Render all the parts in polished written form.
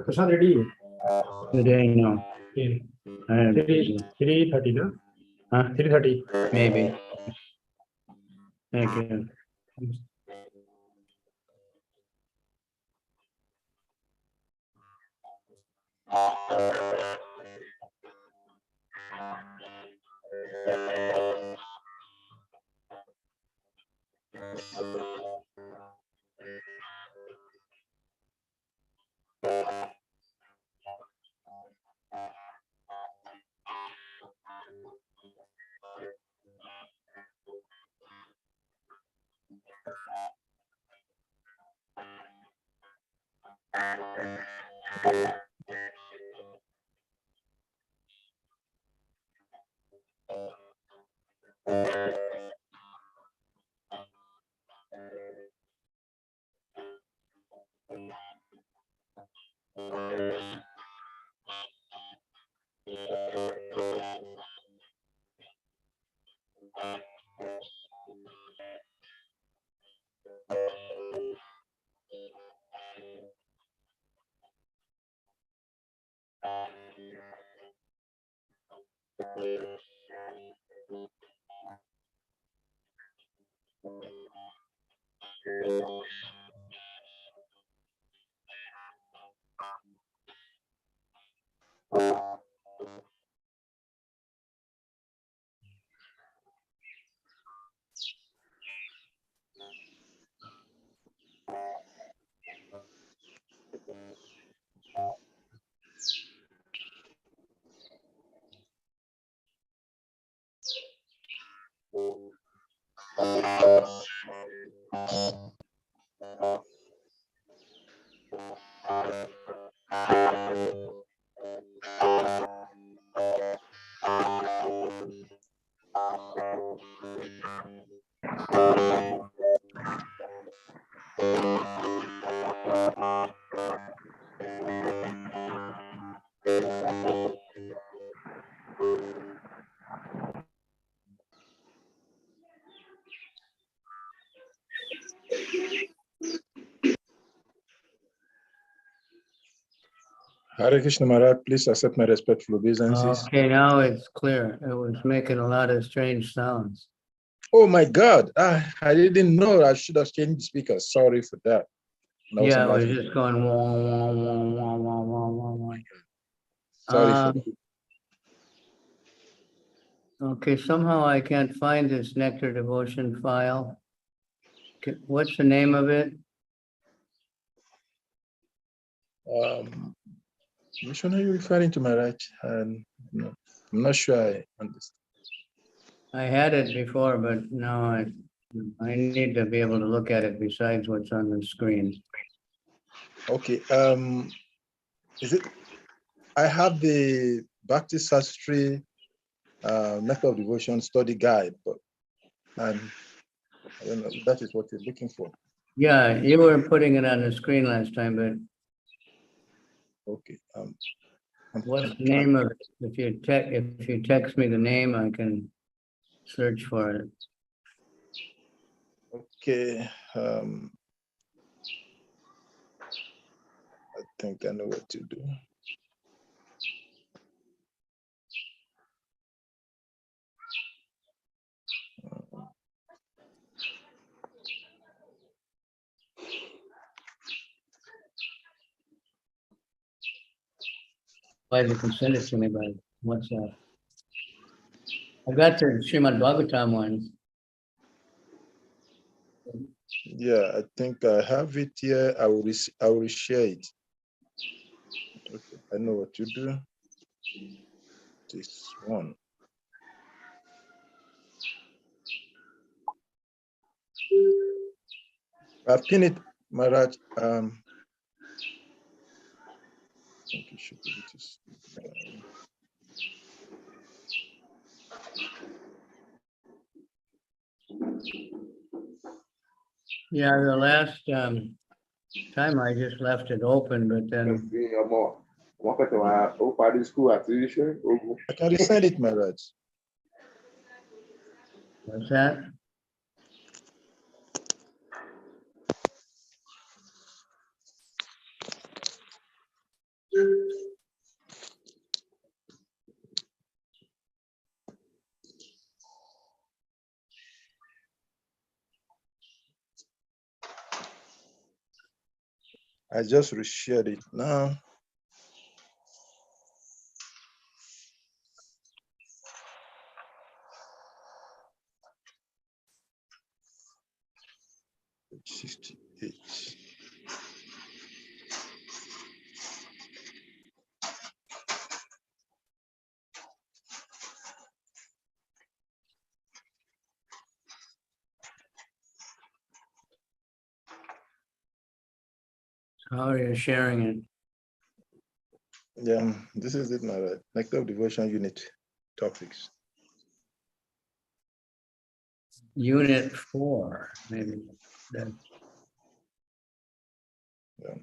Prashad ready? Today, no. Okay. I have 3:30, no? Huh? 3:30. Maybe. Thank you. Hare Krishna Maharaj, please accept my respectful obeisances. Okay, now it's clear. It was making a lot of strange sounds. Oh my God, I didn't know. I should have changed the speaker. Sorry for that. Yeah, it was just going wah, wah, wah, wah, wah, wah, wah, wah. Sorry for that. Okay, somehow I can't find this Nectar Devotion file. What's the name of it? Which one are you referring to, Maharaj? No, I'm not sure I understand. I had it before, but now I need to be able to look at it besides what's on the screen. Okay. Is it? I have the Bhakti Sastri Method of Devotion study guide, but I don't know if that is what you're looking for. Yeah, you were putting it on the screen last time, but Okay. what's the name of it? If you text me the name, I can search for it. Okay. I think I know what to do. Why you can send it to me by WhatsApp. I got the Srimad Bhagavatam one. Yeah, I think I have it here. I will share it. Okay, I know what to do. This one. I've pinned it, Maharaj. I think you should be able to see. Yeah, the last time I just left it open, but then I can resend it, Maharaj. what's that? I just reshared it now. Page 68. How are you sharing it? Yeah, this is it, Maharaj. Nectar of Devotion Unit Topics. Unit 4, maybe. That- Yeah.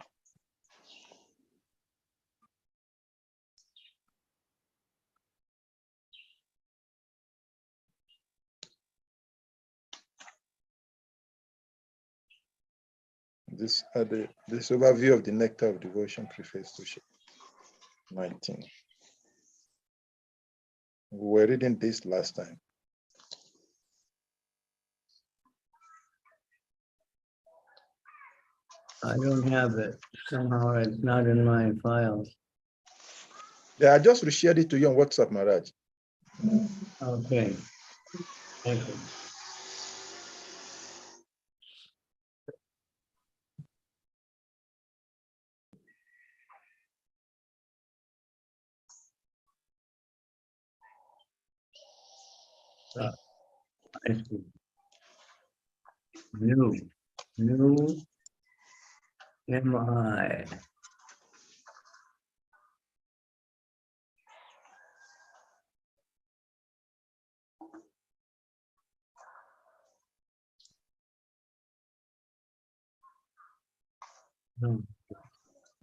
This overview of the Nectar of Devotion preface to 19. We were reading this last time. I don't have it. Somehow it's not in my files. Yeah, I just reshared it to you on WhatsApp, Maharaj. Okay. Thank you. I see. New MI. No.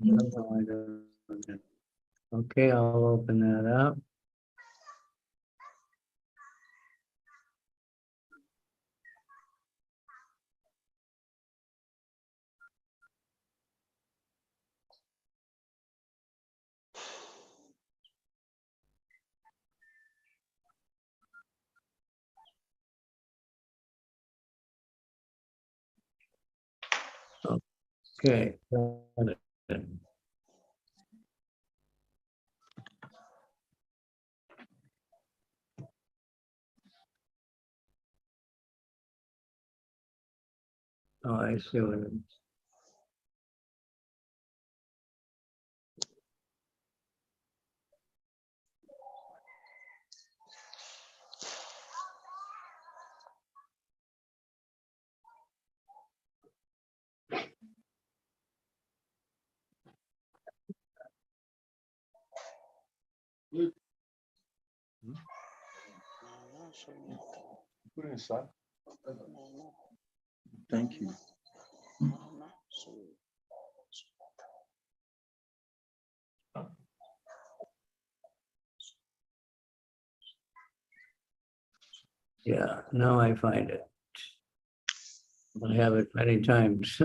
No, I don't. Okay, I'll open that up. Okay. got it. Oh, I see what it is. Put it inside. Thank you. Yeah, now I find it. I have it many times.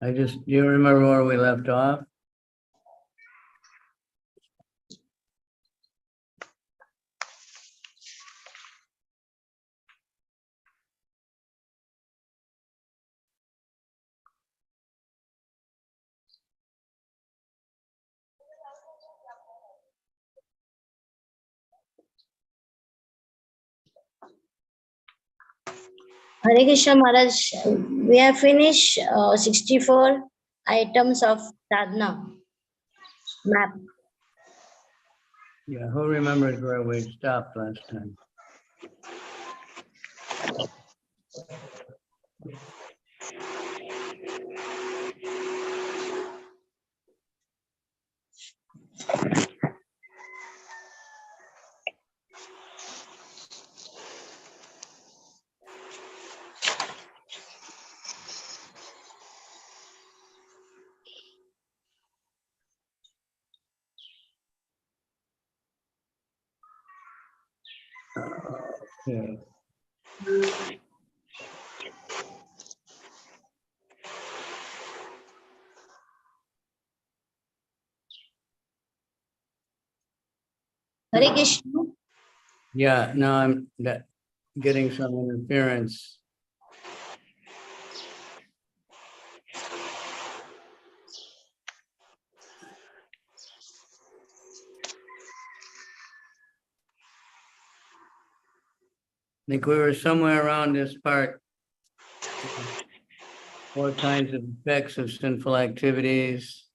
Do you remember where we left off? Hare Krishna Maharaj, we have finished 64 items of sadhana map. Yeah, who remembers where we stopped last time? Yeah. Hare Krishna. Yeah, no, I'm getting some interference. I think we were somewhere around this part. 4 kinds of effects of sinful activities.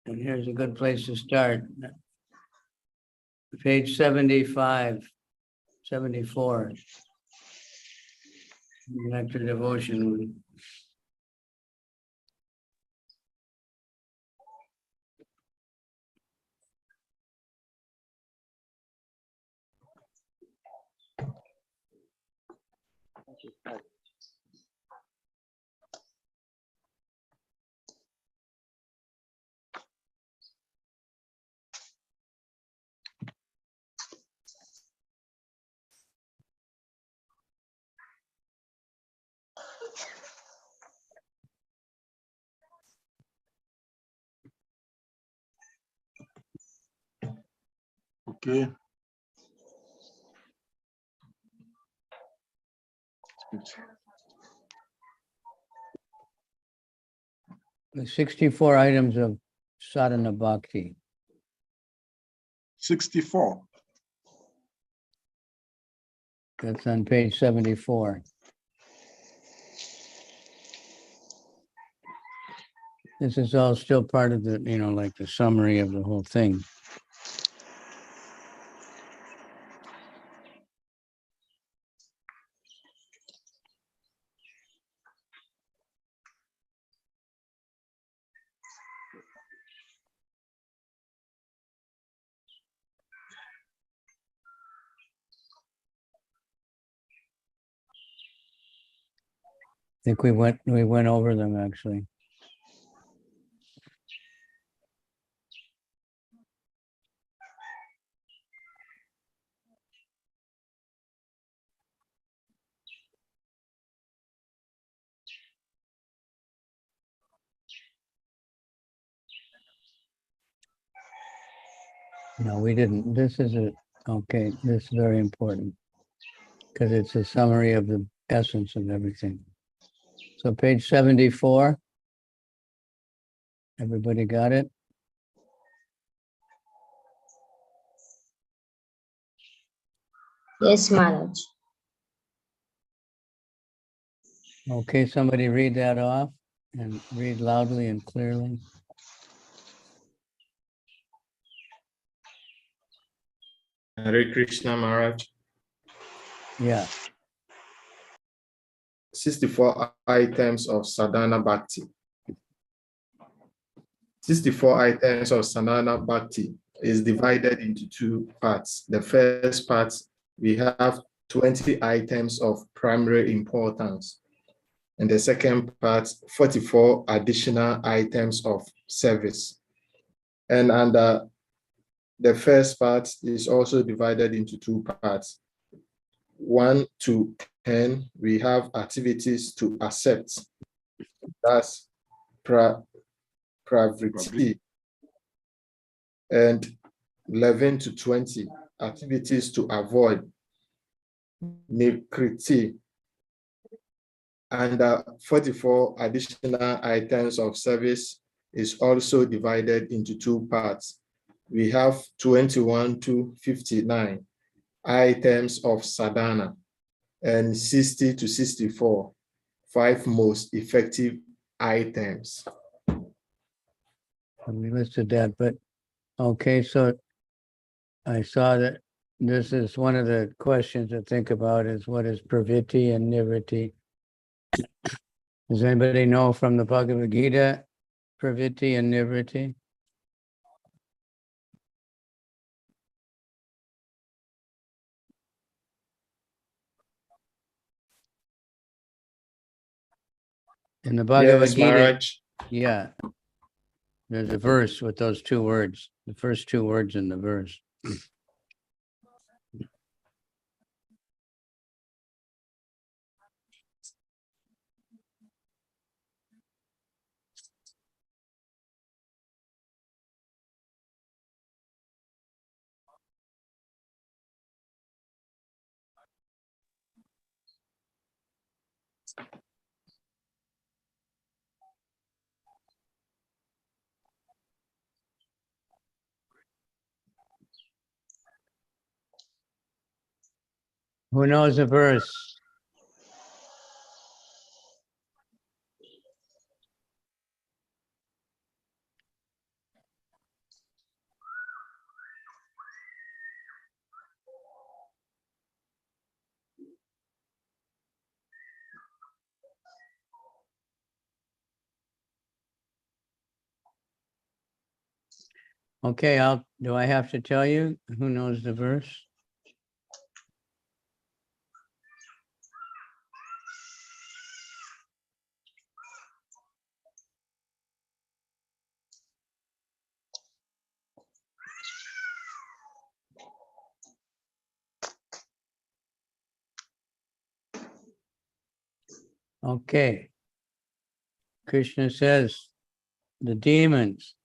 And here's a good place to start. Page 75, 74. Nectar Devotion. Okay. The 64 items of Sadhana Bhakti. 64. That's on page 74. This is all still part of the, like the summary of the whole thing. I think we went over them actually. No, we didn't. This is okay, this is very important because it's a summary of the essence of everything. So page 74. Everybody got it? Yes, Maharaj. Okay, somebody read that off and read loudly and clearly. Hare Krishna Maharaj. Yeah, 64 items of Sadhana Bhakti. 64 items of Sadhana Bhakti is divided into 2 parts. The first part, we have 20 items of primary importance. And the second part, 44 additional items of service. And under the first part is also divided into 2 parts. 1 to 10, we have activities to accept. That's pravritti. And 11 to 20, activities to avoid. Nikriti. And 44 additional items of service is also divided into 2 parts. We have 21 to 59 items of sadhana and 60 to 64, 5 most effective items. we listed that, but okay, so I saw that this is one of the questions to think about is what is pravritti and nivritti? Does anybody know from the Bhagavad Gita, pravritti and nivritti? In the Bhagavad Yes, Gita, Maharaj. yeah, there's a verse with those 2 words, the first 2 words in the verse. Who knows the verse? Okay, do I have to tell you who knows the verse? Okay. Krishna says, the demons,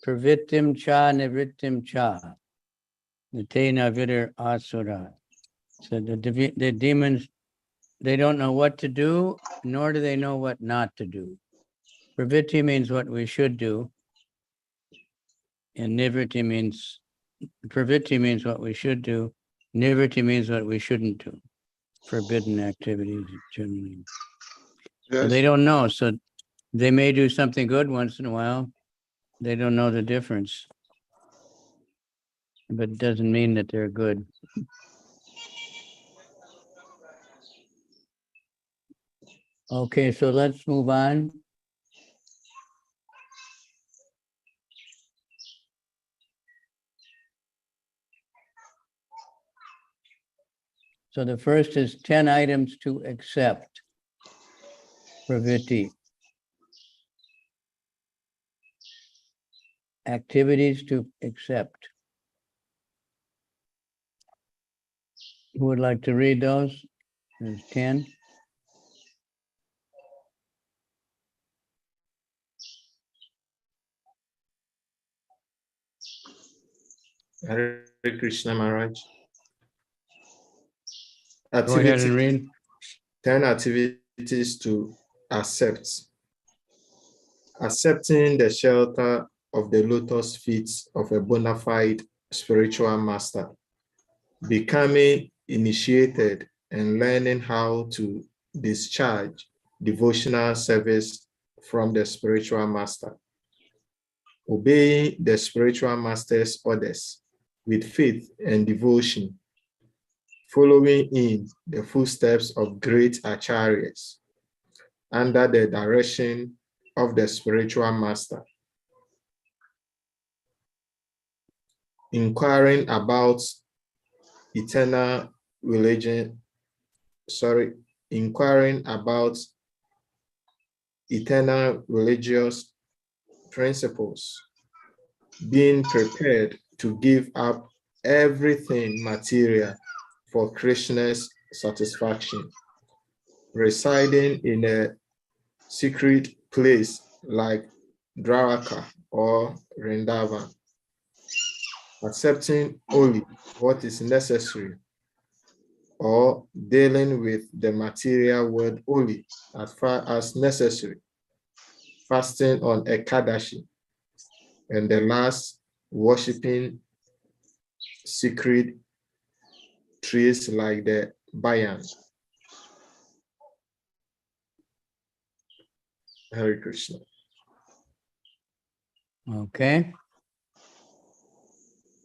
pravittim cha nivrittim cha, natena vidar asura. So the demons, they don't know what to do, nor do they know what not to do. Pravitti means what we should do, and nivritti means what we should do. Nivritti means what we shouldn't do. Forbidden activities generally. So they don't know. So they may do something good once in a while. They don't know the difference. But it doesn't mean that they're good. Okay, so let's move on. So the first is 10 items to accept. Pravitti. Activities to accept. Who would like to read those? There's 10. Hare Krishna Maharaj. Go ahead and read. 10 activities to accept. Accepting the shelter of the lotus feet of a bona fide spiritual master. Becoming initiated and learning how to discharge devotional service from the spiritual master. Obeying the spiritual master's orders with faith and devotion. Following in the footsteps of great acharyas under the direction of the spiritual master. Inquiring about inquiring about eternal religious principles, being prepared to give up everything material for Krishna's satisfaction, residing in a secret place like Dwaraka or Vrindavan, accepting only what is necessary, or dealing with the material world only as far as necessary, fasting on Ekadashi, and the last, worshipping secret trees like the Bayan. Hare Krishna. Okay.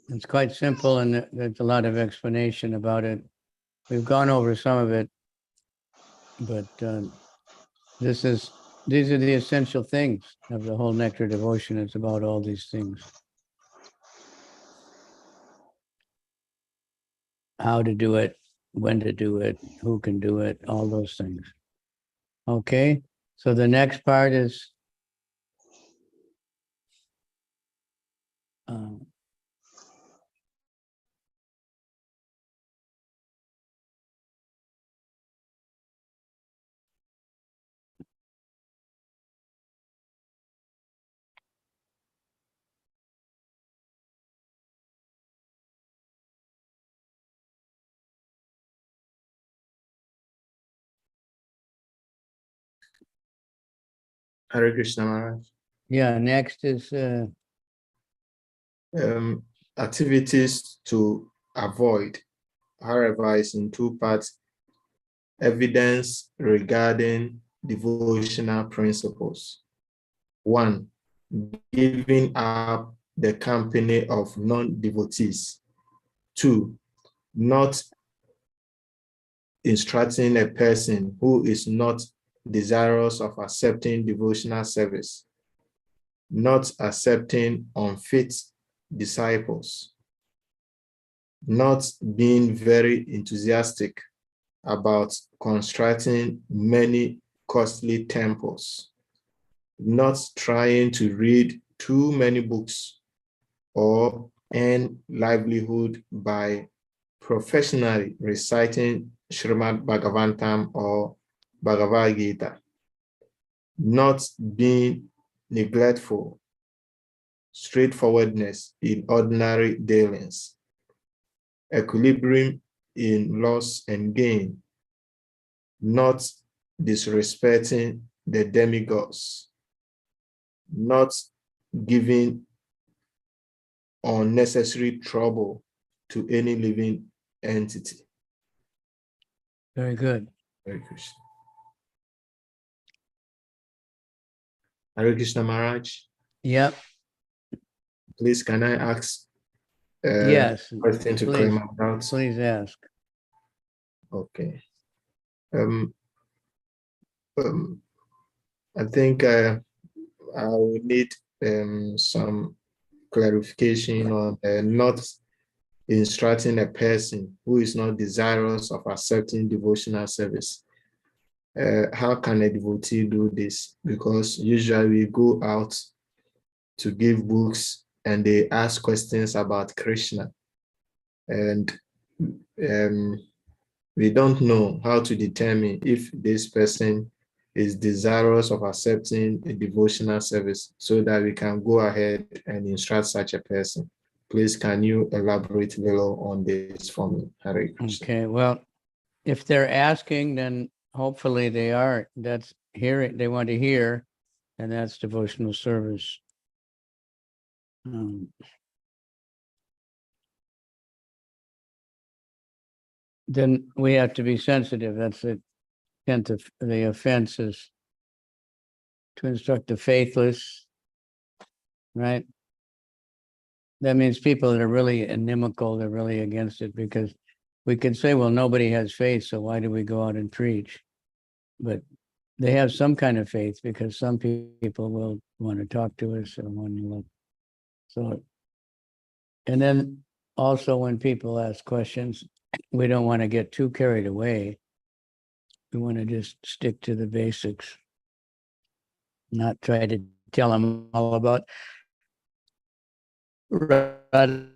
It's quite simple and there's a lot of explanation about it. We've gone over some of it, but these are the essential things of the whole nectar devotion. It's about all these things. How to do it, when to do it, who can do it, all those things. Okay, so the next part is Hare Krishna Maharaj. Yeah, next is Activities to avoid. However, it's in two parts. Evidence regarding devotional principles. 1. Giving up the company of non-devotees. 2. Not instructing a person who is not desirous of accepting devotional service. Not accepting unfit disciples. Not being very enthusiastic about constructing many costly temples, not trying to read too many books or earn livelihood by professionally reciting Srimad Bhagavatam or Bhagavad Gita, not being neglectful, straightforwardness in ordinary dealings, equilibrium in loss and gain, not disrespecting the demigods, not giving unnecessary trouble to any living entity. very good. Hare Krishna. Hare Krishna Maharaj, Yep. please can I ask Yes. question to clear Please, my doubts? please ask. Okay. I think I will need some clarification on not instructing a person who is not desirous of accepting devotional service. How can a devotee do this? Because usually we go out to give books and they ask questions about Krishna. And we don't know how to determine if this person is desirous of accepting a devotional service so that we can go ahead and instruct such a person. Please, can you elaborate a little on this for me? Hare Krishna. Okay, well, if they're asking, then hopefully they are. That's hearing, they want to hear, and that's devotional service. Then we have to be sensitive. That's the intent of the offense, is to instruct the faithless, right? That means people that are really inimical, they're really against it, because we could say, well, nobody has faith, so why do we go out and preach? But they have some kind of faith, because some people will want to talk to us or want to look. So, and then also when people ask questions, we don't want to get too carried away. We want to just stick to the basics, not try to tell them all about Radha,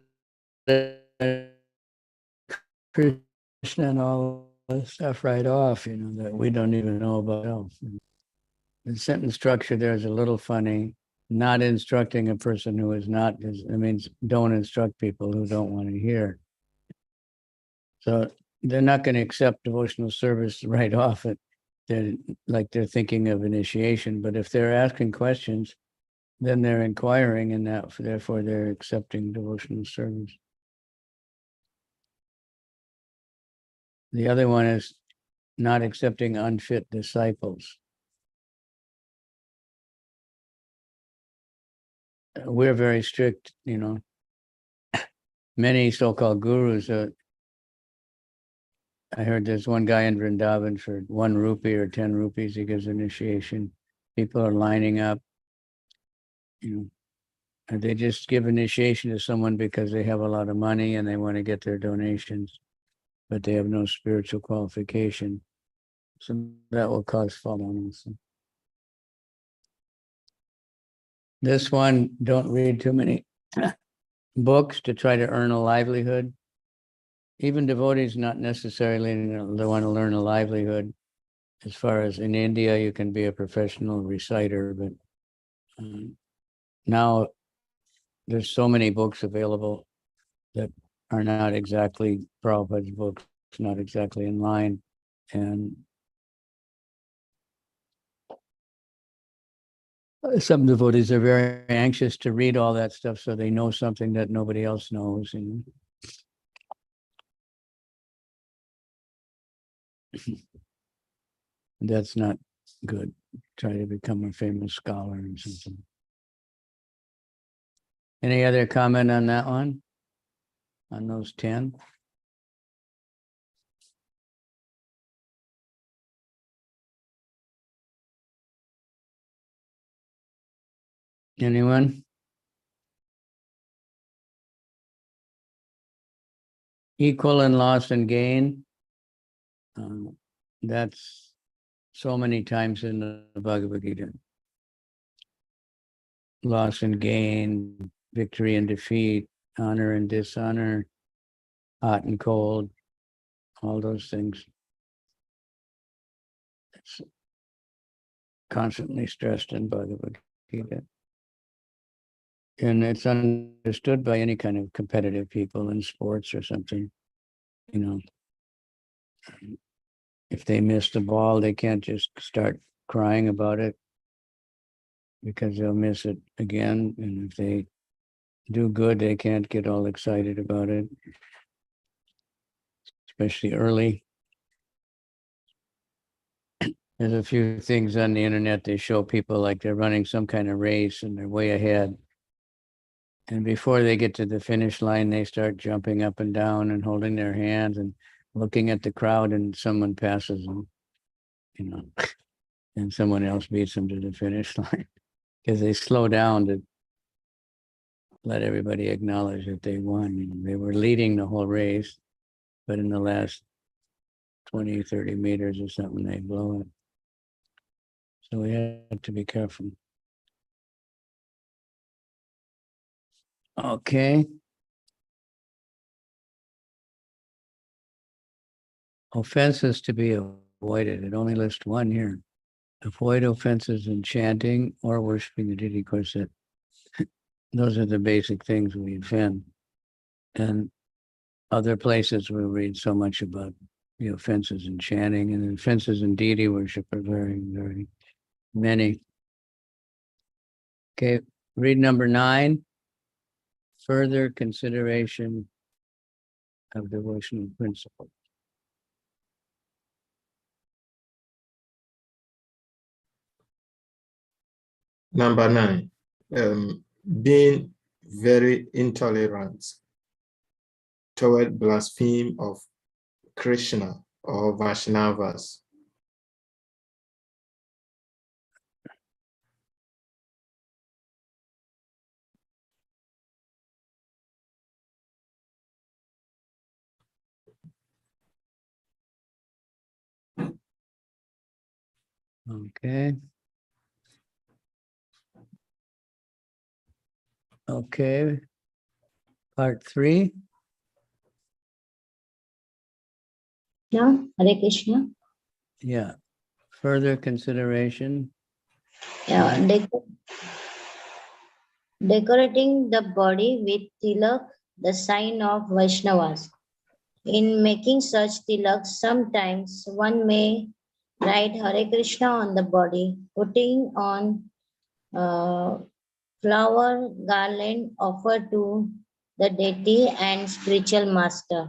Krishna and all this stuff right off, that we don't even know about else. The sentence structure there is a little funny. Not instructing a person who is not, it means don't instruct people who don't want to hear. So they're not going to accept devotional service right off. They're thinking of initiation. But if they're asking questions, then they're inquiring, and that therefore they're accepting devotional service. The other one is not accepting unfit disciples. We're very strict, many so-called gurus. I heard there's one guy in Vrindavan for 1 rupee or 10 rupees, he gives initiation. People are lining up, and they just give initiation to someone because they have a lot of money and they want to get their donations, but they have no spiritual qualification. So that will cause followings. This one, don't read too many books to try to earn a livelihood. Even devotees not necessarily they want to learn a livelihood. As far as in India, you can be a professional reciter, but now there's so many books available that are not exactly Prabhupada's books, not exactly in line. And Some devotees are very anxious to read all that stuff so they know something that nobody else knows. And that's not good. Try to become a famous scholar or something. Any other comment on that one? On those 10? Anyone? Equal in loss and gain. That's so many times in the Bhagavad Gita. Loss and gain, victory and defeat, honor and dishonor, hot and cold, all those things. It's constantly stressed in Bhagavad Gita. And it's understood by any kind of competitive people in sports or something. You know, if they miss the ball, they can't just start crying about it because they'll miss it again. And if they do good, they can't get all excited about it, especially early. There's a few things on the internet, they show people like they're running some kind of race and they're way ahead. And before they get to the finish line, they start jumping up and down and holding their hands and looking at the crowd, and someone passes them, you know, and someone else beats them to the finish line because they slow down to let everybody acknowledge that they won. You know, they were leading the whole race, but in the last 20, 30 meters or something, they blow it. So we have to be careful. Okay. Offenses to be avoided. It only lists one here. Avoid offenses in chanting or worshiping the deity. Of course, those are the basic things we offend. And other places we read so much about the offenses in chanting, and the offenses in deity worship are very, very many. Okay, read number 9. Further consideration of devotional principles. Number 9, being very intolerant toward blasphemy of Krishna or Vaishnavas. Okay. Okay. Part 3. Yeah, Hare Krishna. Yeah. Further consideration. Yeah, decorating the body with tilak, the sign of Vaishnavas. In making such tilaks, sometimes one may write Hare Krishna on the body, putting on flower garland offered to the deity and spiritual master.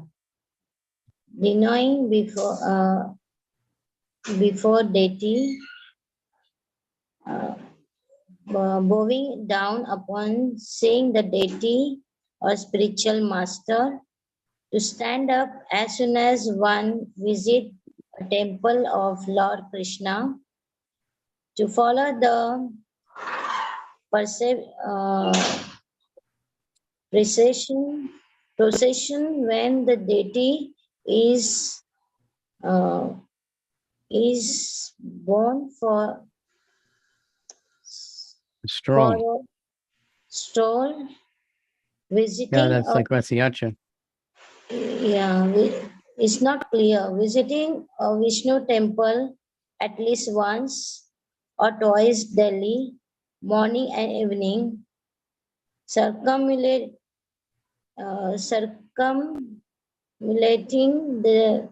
Denying before deity, bowing down upon seeing the deity or spiritual master, to stand up as soon as one visit a temple of Lord Krishna, to follow the procession when the deity is born for Stroll. a stroll, visiting Yeah, that's like Rathiyacha. it's not clear. Visiting a Vishnu temple at least once or twice daily, morning and evening, circumambulating the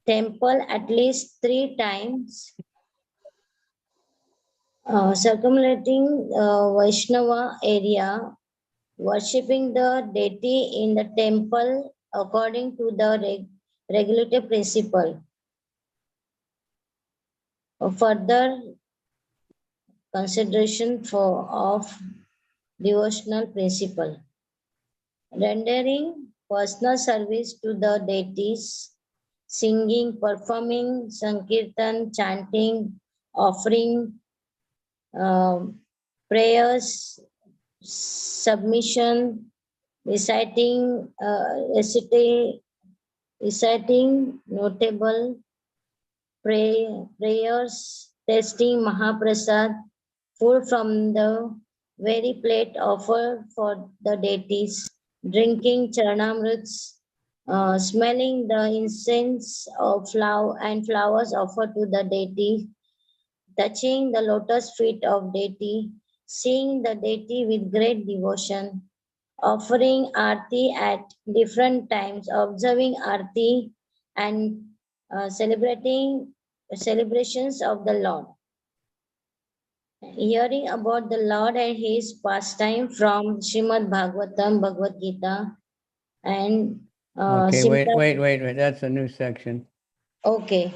temple at least 3 times, circumlating Vaishnava area, worshipping the deity in the temple according to the regulative principle. A further consideration of devotional principle. Rendering personal service to the deities, singing, performing sankirtan, chanting, offering prayers, submission, reciting, reciting notable prayers, tasting Mahaprasad, food from the very plate offered for the deities, drinking charanamrits, smelling the incense of flowers offered to the deity, touching the lotus feet of deity, seeing the deity with great devotion, offering arti at different times, observing arti and celebrating celebrations of the Lord. Hearing about the Lord and his pastime from Srimad Bhagavatam, Bhagavad Gita, and Okay, wait. That's a new section. Okay.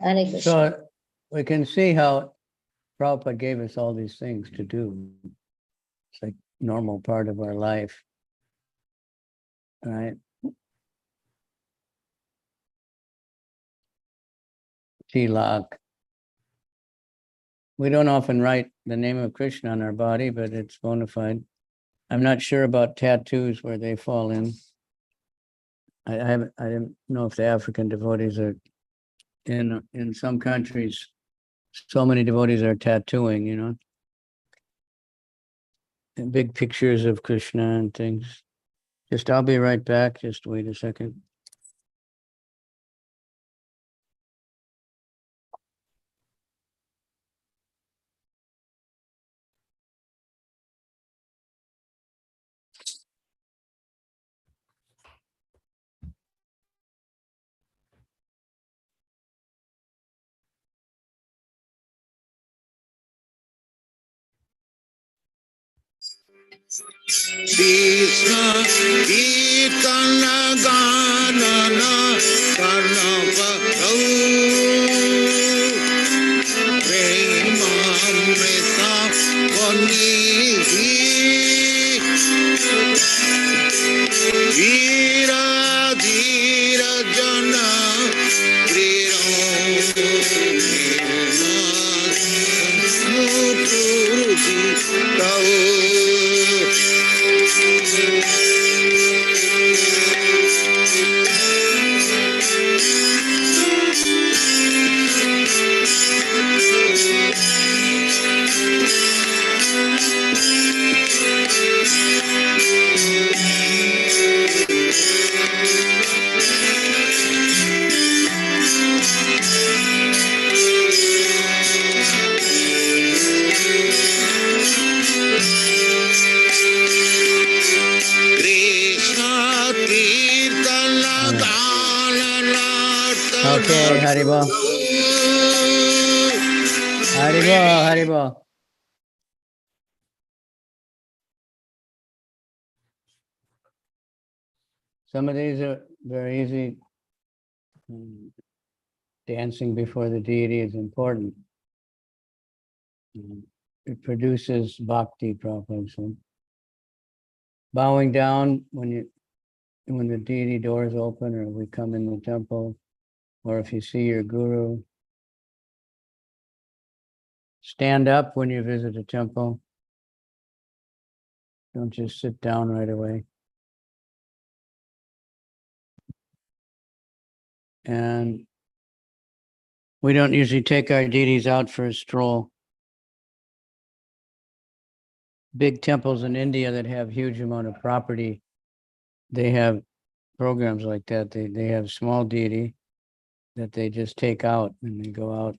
Hare Krishna. So we can see how Prabhupada gave us all these things to do. It's like normal part of our life. Right? Tilak. We don't often write the name of Krishna on our body, but it's bona fide. I'm not sure about tattoos where they fall in. I don't know if the African devotees are in some countries. So many devotees are tattooing, and big pictures of Krishna and things. I'll be right back. Just wait a second. Krishna Kirtana Ganana Karnava Premamrita Vanidhi Dhira Dhira Jana Okay, Haribo. Haribo. Some of these are very easy. Dancing before the deity is important. It produces bhakti, Prabhupada said. Bowing down when the deity doors open or we come in the temple, or if you see your guru. Stand up when you visit a temple. Don't just sit down right away. And we don't usually take our deities out for a stroll. Big temples in India that have huge amount of property, they have programs like that. They have small deity that they just take out and they go out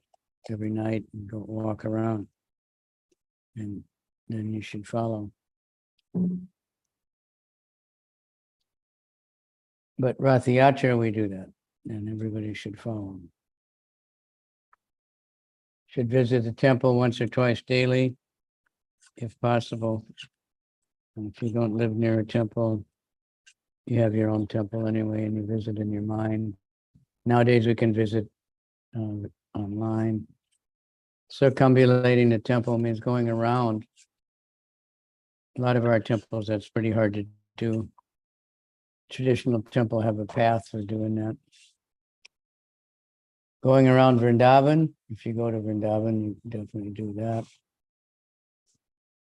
every night and go walk around. And then you should follow. But Rath Yatra, we do that, and everybody should follow. Should visit the temple once or twice daily, if possible. And if you don't live near a temple, you have your own temple anyway, and you visit in your mind. Nowadays, we can visit online. Circumambulating the temple means going around. A lot of our temples, that's pretty hard to do. Traditional temple have a path for doing that. Going around Vrindavan, if you go to Vrindavan, you can definitely do that.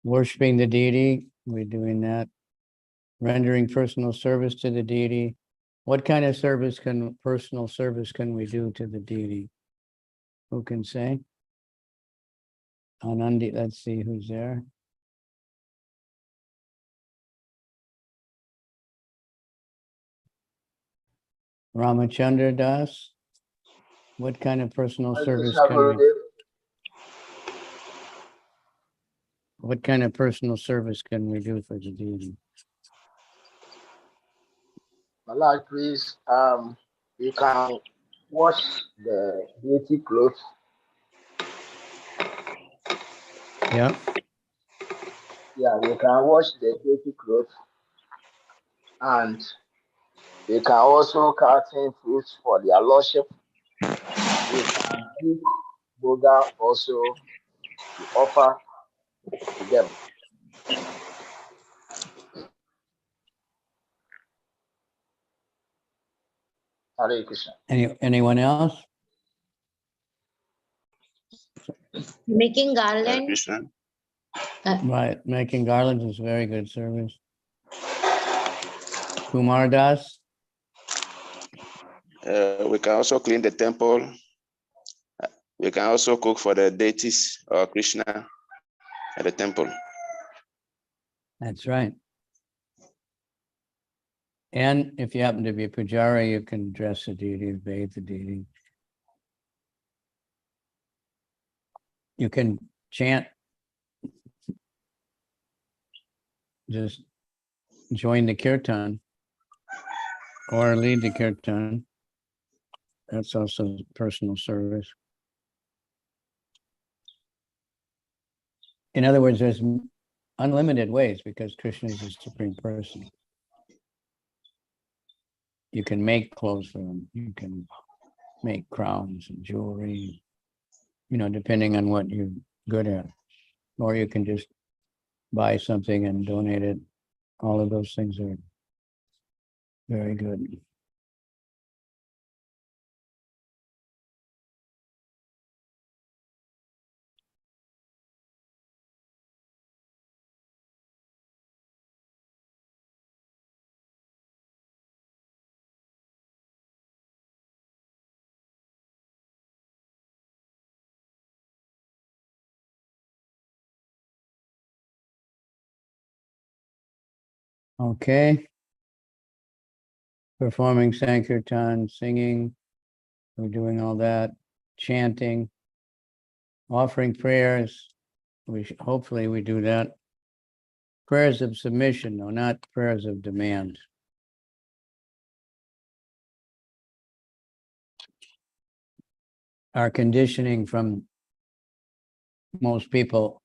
Worshipping the deity, we're doing that. Rendering personal service to the deity. What kind of personal service can we do to the deity? Who can say? Anandi, let's see who's there. Ramachandra Das. What kind of personal service can we? What kind of personal service can we do for the deity? Malak, please, you can wash the deity clothes. Yeah. Yeah, you can wash the deity clothes, and you can also carton fruits for their lordship. You can give boga also to offer to them. Hare Krishna. Anyone else? Making Hare garland. Krishna. Right, making garlands is very good service. Kumar Das. We can also clean the temple. We can also cook for the deities or Krishna at the temple. That's right. And if you happen to be a pujari, you can dress the deity, bathe the deity. You can chant. Just join the kirtan or lead the kirtan. That's also personal service. In other words, there's unlimited ways because Krishna is the supreme person. You can make clothes for him. You can make crowns and jewelry, depending on what you're good at. Or you can just buy something and donate it. All of those things are very good. Okay. Performing Sankirtan, singing, we're doing all that, chanting, offering prayers. Hopefully we do that. Prayers of submission, though, not prayers of demand. Our conditioning from most people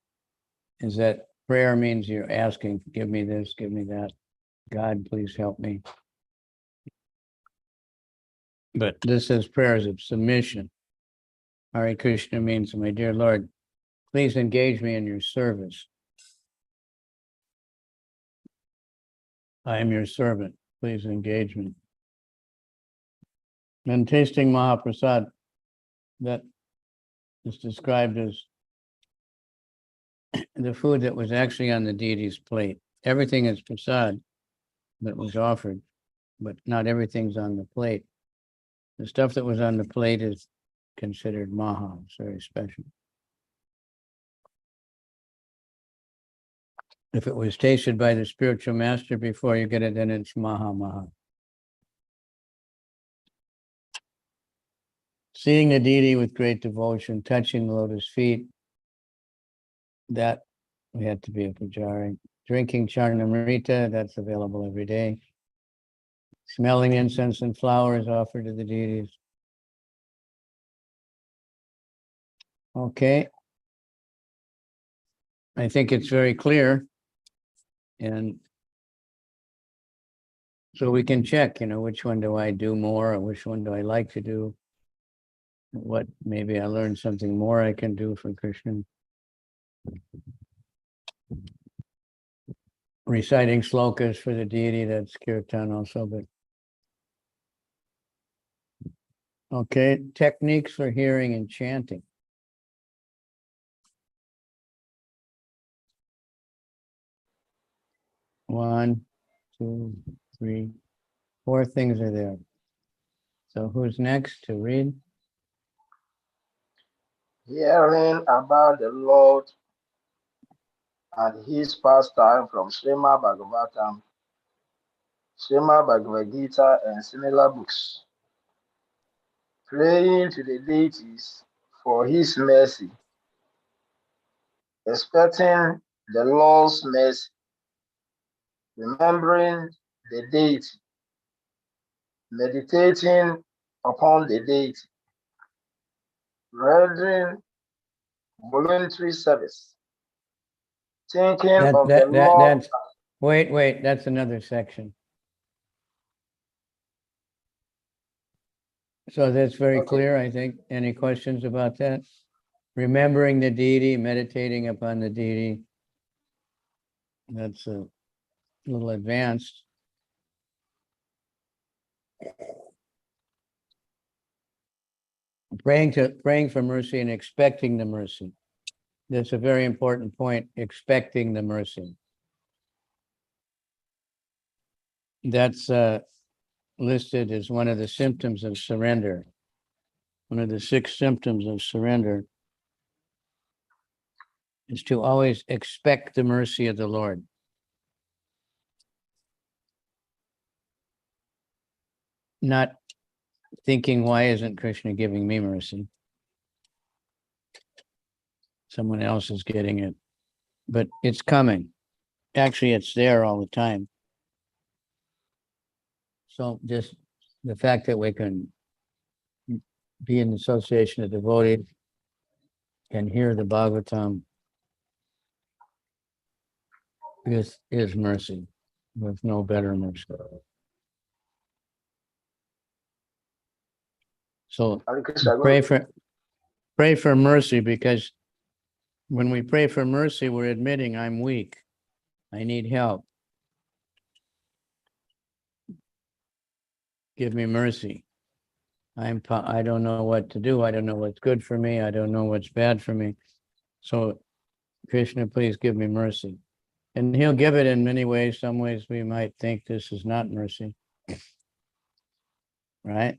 is that prayer means you're asking, give me this, give me that. God, please help me. But this is prayers of submission. Hare Krishna means, my dear Lord, please engage me in your service. I am your servant. Please engage me. And tasting Mahaprasad, that is described as the food that was actually on the deity's plate. Everything is prasad that was offered, but not everything's on the plate. The stuff that was on the plate is considered maha. It's very special. If it was tasted by the spiritual master before you get it, then it's maha. Seeing the deity with great devotion, touching the lotus feet, that we had to be a pujari. Drinking charnamrita, that's available every day. Smelling incense and flowers offered to the deities. Okay. I think it's very clear. And so we can check, which one do I do more or which one do I like to do? What, maybe I learned something more I can do for Krishna. Reciting slokas for the deity, that's kirtan also, but. Okay, techniques for hearing and chanting. One, two, three, four things are there. So who's next to read? Hearing about the Lord and his pastime from Srimad Bhagavatam, Srimad Bhagavad Gita, and similar books. Praying to the deities for his mercy, expecting the Lord's mercy, remembering the deity, meditating upon the deity, rendering voluntary service, thinking of the Lord. That's, wait, that's another section. So that's very Okay. clear, I think. Any questions about that? Remembering the deity, meditating upon the deity. That's a little advanced. Praying for mercy and expecting the mercy. That's a very important point, expecting the mercy. That's listed as one of the symptoms of surrender. One of the 6 symptoms of surrender is to always expect the mercy of the Lord. Not thinking, why isn't Krishna giving me mercy? Someone else is getting it, but it's coming. Actually, it's there all the time. So just the fact that we can be in association of devotees and hear the Bhagavatam is mercy. There's no better mercy. So Hare Krishna, pray for mercy, because when we pray for mercy, we're admitting I'm weak. I need help. Give me mercy. I don't know what to do. I don't know what's good for me. I don't know what's bad for me. So Krishna, please give me mercy. And he'll give it in many ways. Some ways we might think this is not mercy. Right?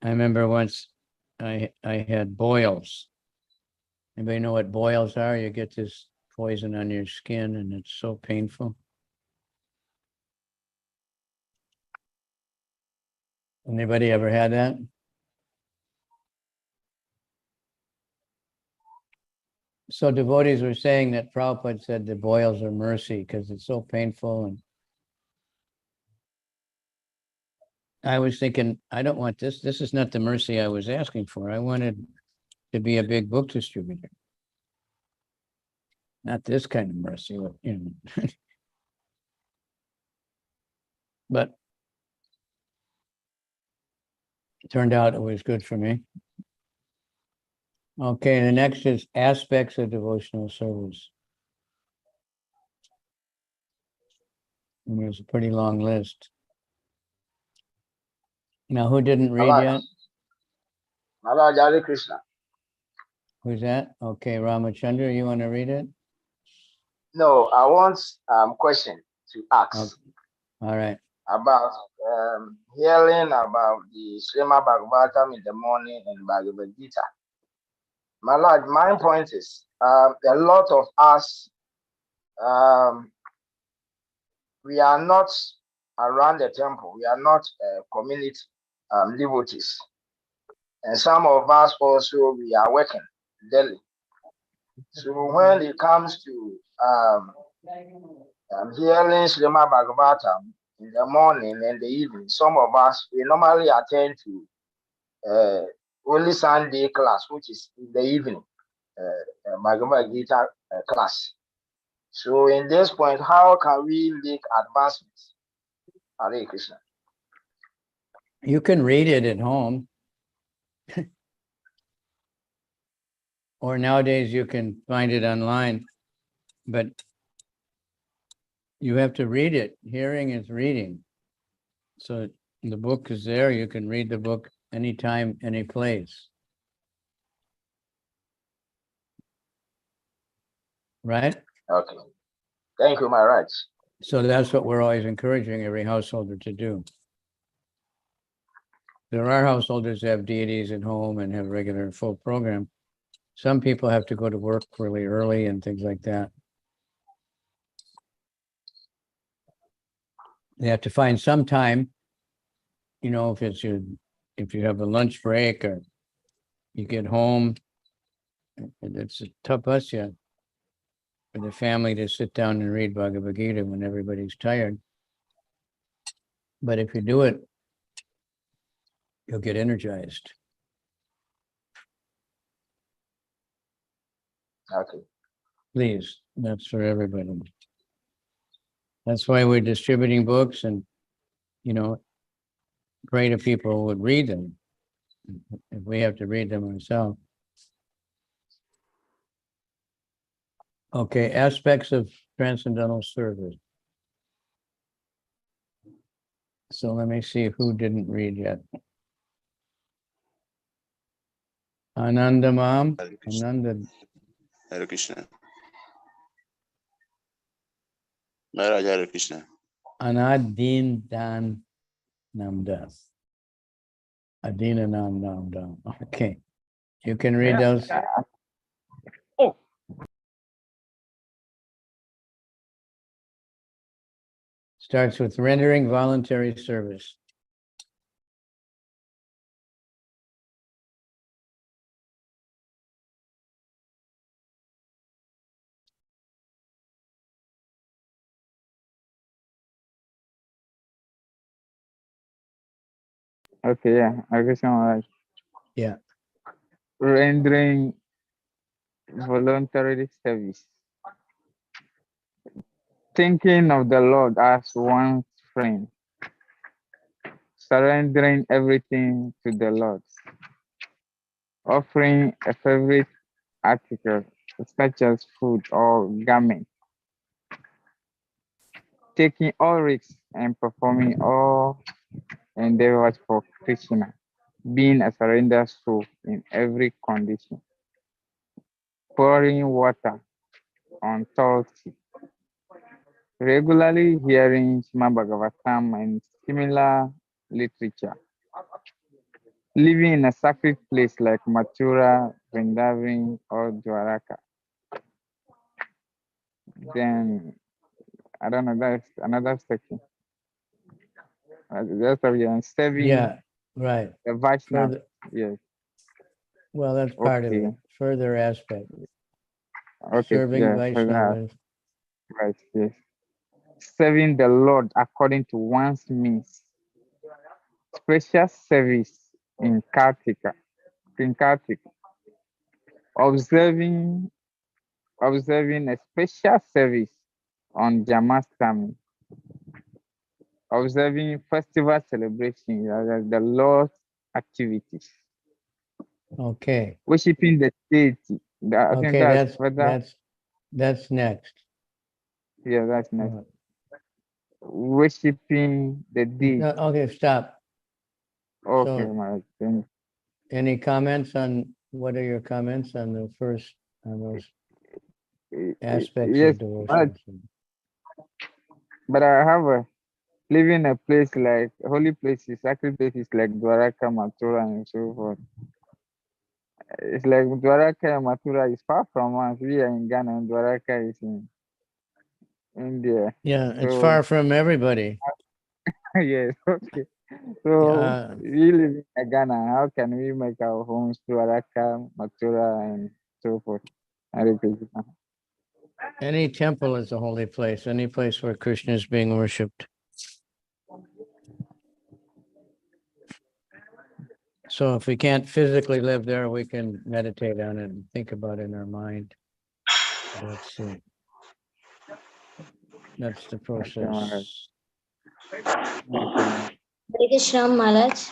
I remember once I had boils. Anybody know what boils are? You get this poison on your skin and it's so painful. Anybody ever had that? So devotees were saying that Prabhupada said the boils are mercy because it's so painful. And I was thinking, I don't want this. This is not the mercy I was asking for. I wanted to be a big book distributor. Not this kind of mercy, But it turned out it was good for me. Okay, the next is aspects of devotional service. And there's a pretty long list. Now, who didn't read yet? Maharaj, Hare Krishna. Who's that? Okay, Ramachandra, you want to read it? No, I want question to ask. Okay. All right. About hearing about the Srimad Bhagavatam in the morning and Bhagavad Gita. My Lord, my point is a lot of us, we are not around the temple. We are not community devotees. And some of us also, we are working daily. So when it comes to hearing Srimad Bhagavatam in the morning and the evening, some of us, we normally attend to only Sunday class, which is in the evening, Bhagavad Gita class. So in this point, how can we make advancements? Hare Krishna. You can read it at home. Or nowadays you can find it online, but you have to read it. Hearing is reading. So the book is there. You can read the book anytime, any place. Right? Okay. Thank you, my rights. So that's what we're always encouraging every householder to do. There are householders that have deities at home and have regular full program. Some people have to go to work really early and things like that. They have to find some time, if you have a lunch break or you get home, it's a tapasya for the family to sit down and read Bhagavad Gita when everybody's tired. But if you do it, you'll get energized. Okay. Please, that's for everybody. That's why we're distributing books and, greater people would read them if we have to read them ourselves. Okay, aspects of transcendental service. So let me see who didn't read yet. Ananda Mam, Hare Krishna. Ananda, Hare Krishna. Maharaj, Hare Krishna. Anadin Dan Namdas. Adina Nam Namdam. Okay, you can read those. Starts with rendering voluntary service. Okay, yeah, I guess I'm right. Yeah. Rendering voluntary service. Thinking of the Lord as one's friend. Surrendering everything to the Lord. Offering a favorite article, such as food or garment. Taking all risks and performing all endeavors for Krishna. Being a surrendered soul in every condition. Pouring water on thirsty. Regularly hearing Srimad Bhagavatam and similar literature. Living in a sacred place like Mathura, Vrindavan, or Dwaraka. Then, I don't know, that's another section. That's of you serving Yeah, right. the Vaishnava. Further, Yes, well, that's part of okay. it. Further aspect. Okay, Serving yeah, for that. Vaishnavas. Right, yes. Serving the Lord according to one's means. Special service in Kartika. Observing a special service on Jamastami, observing festival celebration, the Lord's activities, Okay. worshiping the deity. I think Okay, that's further. that's next. Yeah, that's next. Worshiping the deity. Okay, stop. Okay, So, my thing. any comments on, what are your comments on the first, on those aspects Yes, of devotion? but I have a live in a place like holy places, sacred places like Dwaraka, Mathura, and so forth. It's like Dwaraka and Mathura is far from us. We are in Ghana and Dwaraka is in India. Yeah, it's So, far from everybody. yes, okay. So Yeah. we live in Ghana. How can we make our homes Dwaraka, Mathura, and so forth? Hare Krishna. Any temple is a holy place, any place where Krishna is being worshipped. So if we can't physically live there, we can meditate on it and think about it in our mind. That's it. That's the Okay, Maharaj. process. Okay. Hare Krishna Maharaj.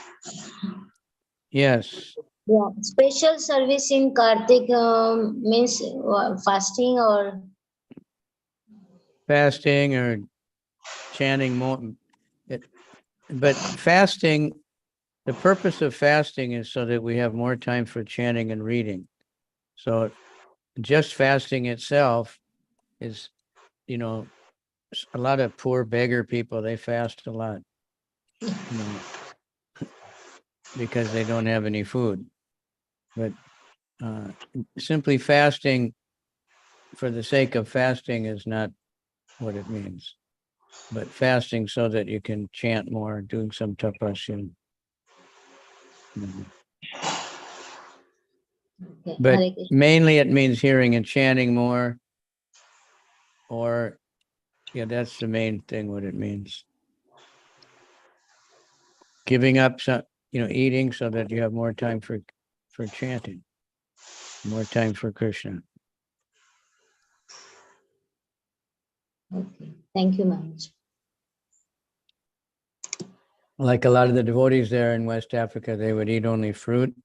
Yes, Yeah, special service in Kartik means fasting or fasting or chanting more. But fasting, the purpose of fasting is so that we have more time for chanting and reading. So just fasting itself is, a lot of poor beggar people, they fast a lot, because they don't have any food. But simply fasting for the sake of fasting is not what it means. But fasting so that you can chant more, doing some tapasya. okay, But Hare Krishna. mainly it means hearing and chanting more, or that's the main thing, what it means. Giving up some, eating so that you have more time for chanting, more time for Krishna. Okay, thank you, Maharaj. Like a lot of the devotees there in West Africa, they would eat only fruit.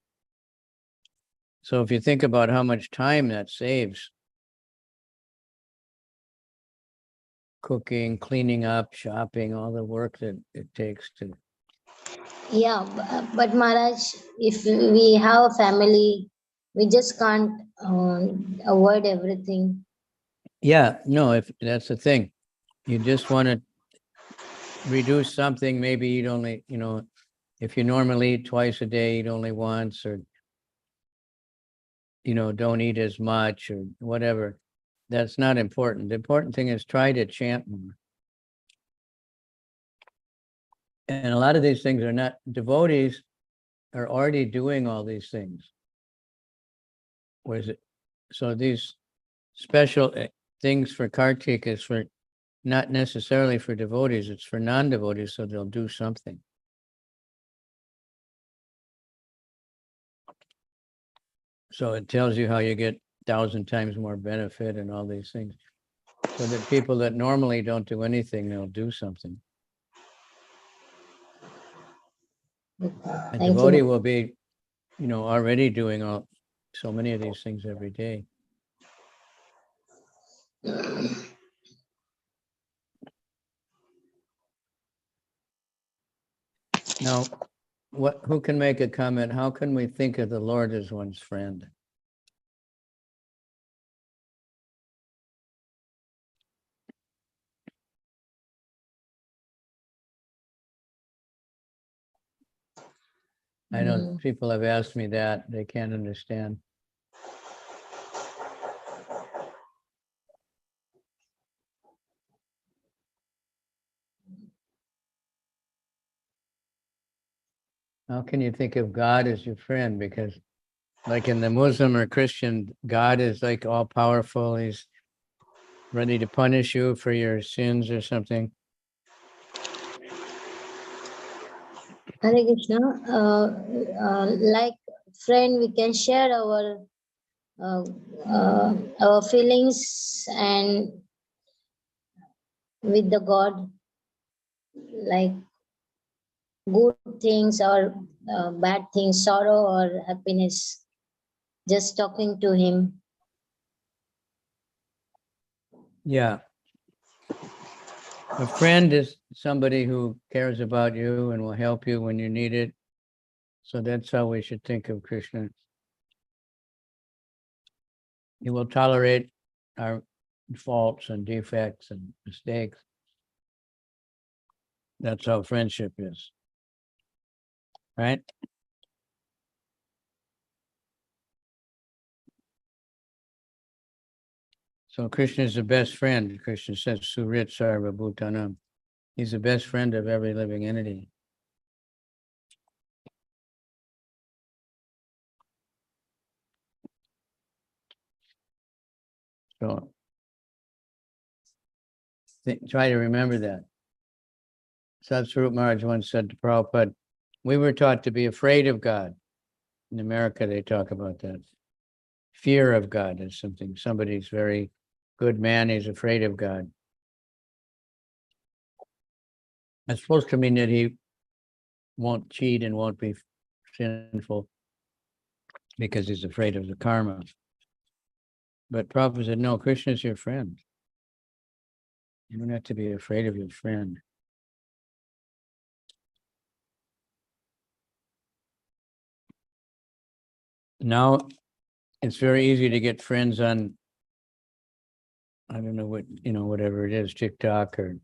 So if you think about how much time that saves, cooking, cleaning up, shopping, all the work that it takes to. Yeah, but Maharaj, if we have a family, we just can't avoid everything. Yeah, no, if that's the thing, you just want to reduce something, maybe eat only, if you normally eat twice a day, eat only once, or, don't eat as much or whatever. That's not important. The important thing is try to chant more. And a lot of these things are not, devotees are already doing all these things. So these special things for Kartik is for not necessarily for devotees, it's for non-devotees, so they'll do something. So it tells you how you get 1,000 times more benefit and all these things. So that people that normally don't do anything, they'll do something. Okay, A thank devotee you. will be, already doing so many of these things every day. Now, who can make a comment? How can we think of the Lord as one's friend? I know people have asked me that, they can't understand. How can you think of God as your friend? Because like in the Muslim or Christian, God is like all powerful. He's ready to punish you for your sins or something. Hare Krishna. Like friend, we can share our feelings and with the God, like good things or bad things, sorrow or happiness. Just talking to Him. Yeah. A friend is somebody who cares about you and will help you when you need it. So that's how we should think of Krishna. He will tolerate our faults and defects and mistakes. That's how friendship is. Right? So Krishna is the best friend. Krishna says, Surit Sarva Bhutanam. He's the best friend of every living entity. So try to remember that. Satsvarup Maharaj once said to Prabhupada, we were taught to be afraid of God. In America, they talk about that. Fear of God is something. Somebody's very good man, he's afraid of God. That's supposed to mean that he won't cheat and won't be sinful because he's afraid of the karma. But Prabhupada said, no, Krishna is your friend. You don't have to be afraid of your friend. Now, it's very easy to get friends on, I don't know what, whatever it is, TikTok or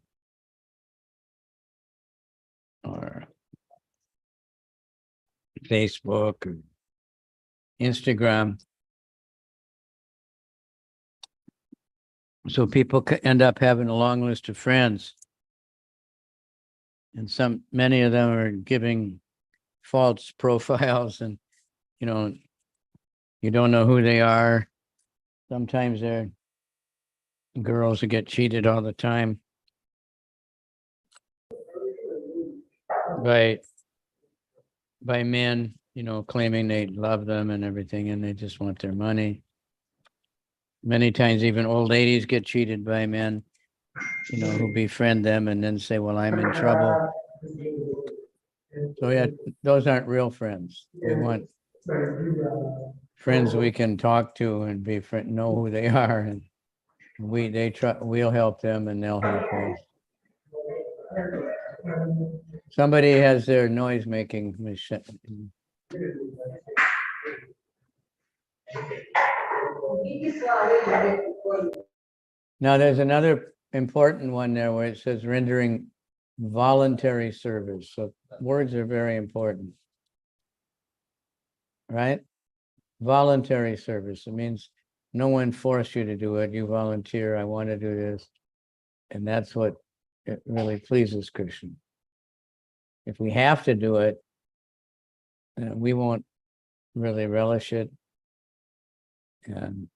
Facebook or Instagram. So people end up having a long list of friends. And many of them are giving false profiles and, you don't know who they are. Sometimes they're girls who get cheated all the time by men, claiming they love them and everything, and they just want their money. Many times even old ladies get cheated by men, who befriend them and then say, well, I'm in trouble. So yeah, those aren't real friends. We want friends we can talk to and know who they are, and we'll help them and they'll help us. Somebody has their noise making machine. Now there's another important one there where it says rendering voluntary service. So words are very important, right? Voluntary service. It means no one forced you to do it. You volunteer. I want to do this. And that's what it really pleases Krishna. If we have to do it, we won't really relish it. And,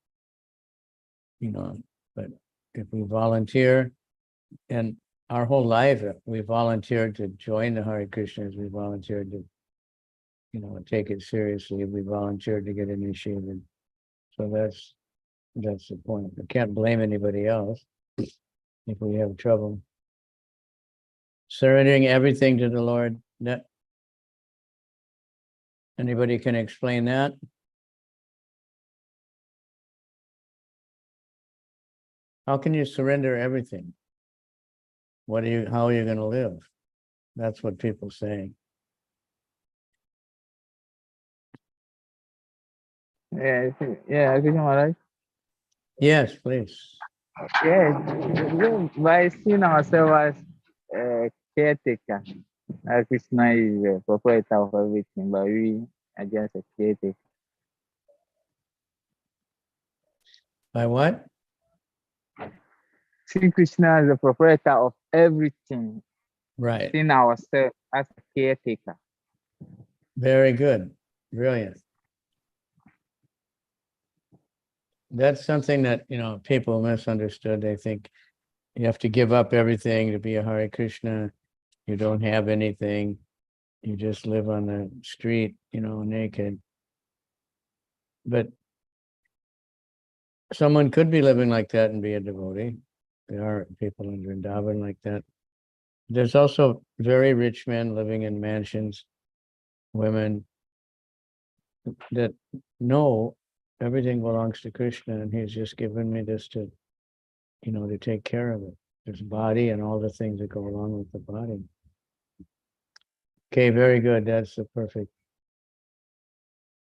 but if we volunteer, and our whole life, we volunteered to join the Hare Krishnas, we volunteered to, take it seriously, we volunteered to get initiated. So that's the point. We can't blame anybody else if we have trouble. Surrendering everything to the Lord. Anybody can explain that? How can you surrender everything? How are you going to live? That's what people say. Yeah, I think I'm right. Yes, please. Yes, by seeing ourselves as caretaker. Krishna is the proprietor of everything, but we are just a caretaker. By what? See Krishna is the proprietor of everything, Right. seeing ourselves as a caretaker. Very good. Brilliant. That's something that, people misunderstood. They think you have to give up everything to be a Hare Krishna. You don't have anything. You just live on the street, naked. But someone could be living like that and be a devotee. There are people in Vrindavan like that. There's also very rich men living in mansions, women that know everything belongs to Krishna, and he's just given me this to, to take care of it. There's body and all the things that go along with the body. Okay, very good. That's the perfect.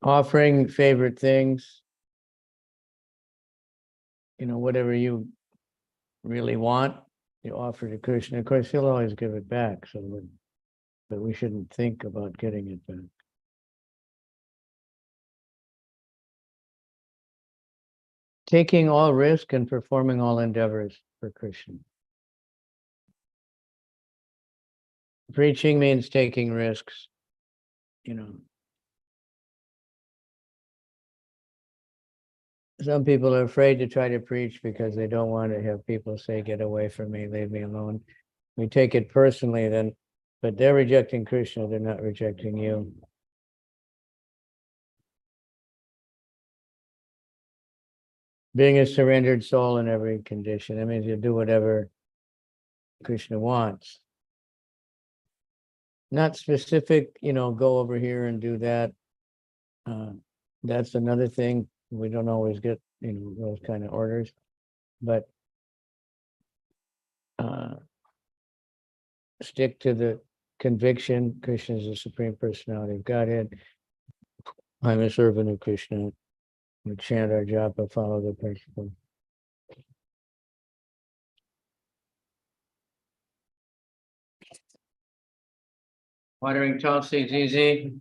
Offering favorite things, whatever you really want, you offer to Krishna. Of course, he'll always give it back. But we shouldn't think about getting it back. Taking all risk and performing all endeavors for Krishna. Preaching means taking risks, Some people are afraid to try to preach because they don't want to have people say, get away from me, leave me alone. We take it personally then, but they're rejecting Krishna, they're not rejecting you. being a surrendered soul in every condition. That means you do whatever Krishna wants. Not specific, go over here and do that. That's another thing. We don't always get, those kind of orders, but stick to the conviction. Krishna is the Supreme Personality of Godhead. I'm a servant of Krishna. We chant our japa, follow the principle. Watering Tulsi is easy.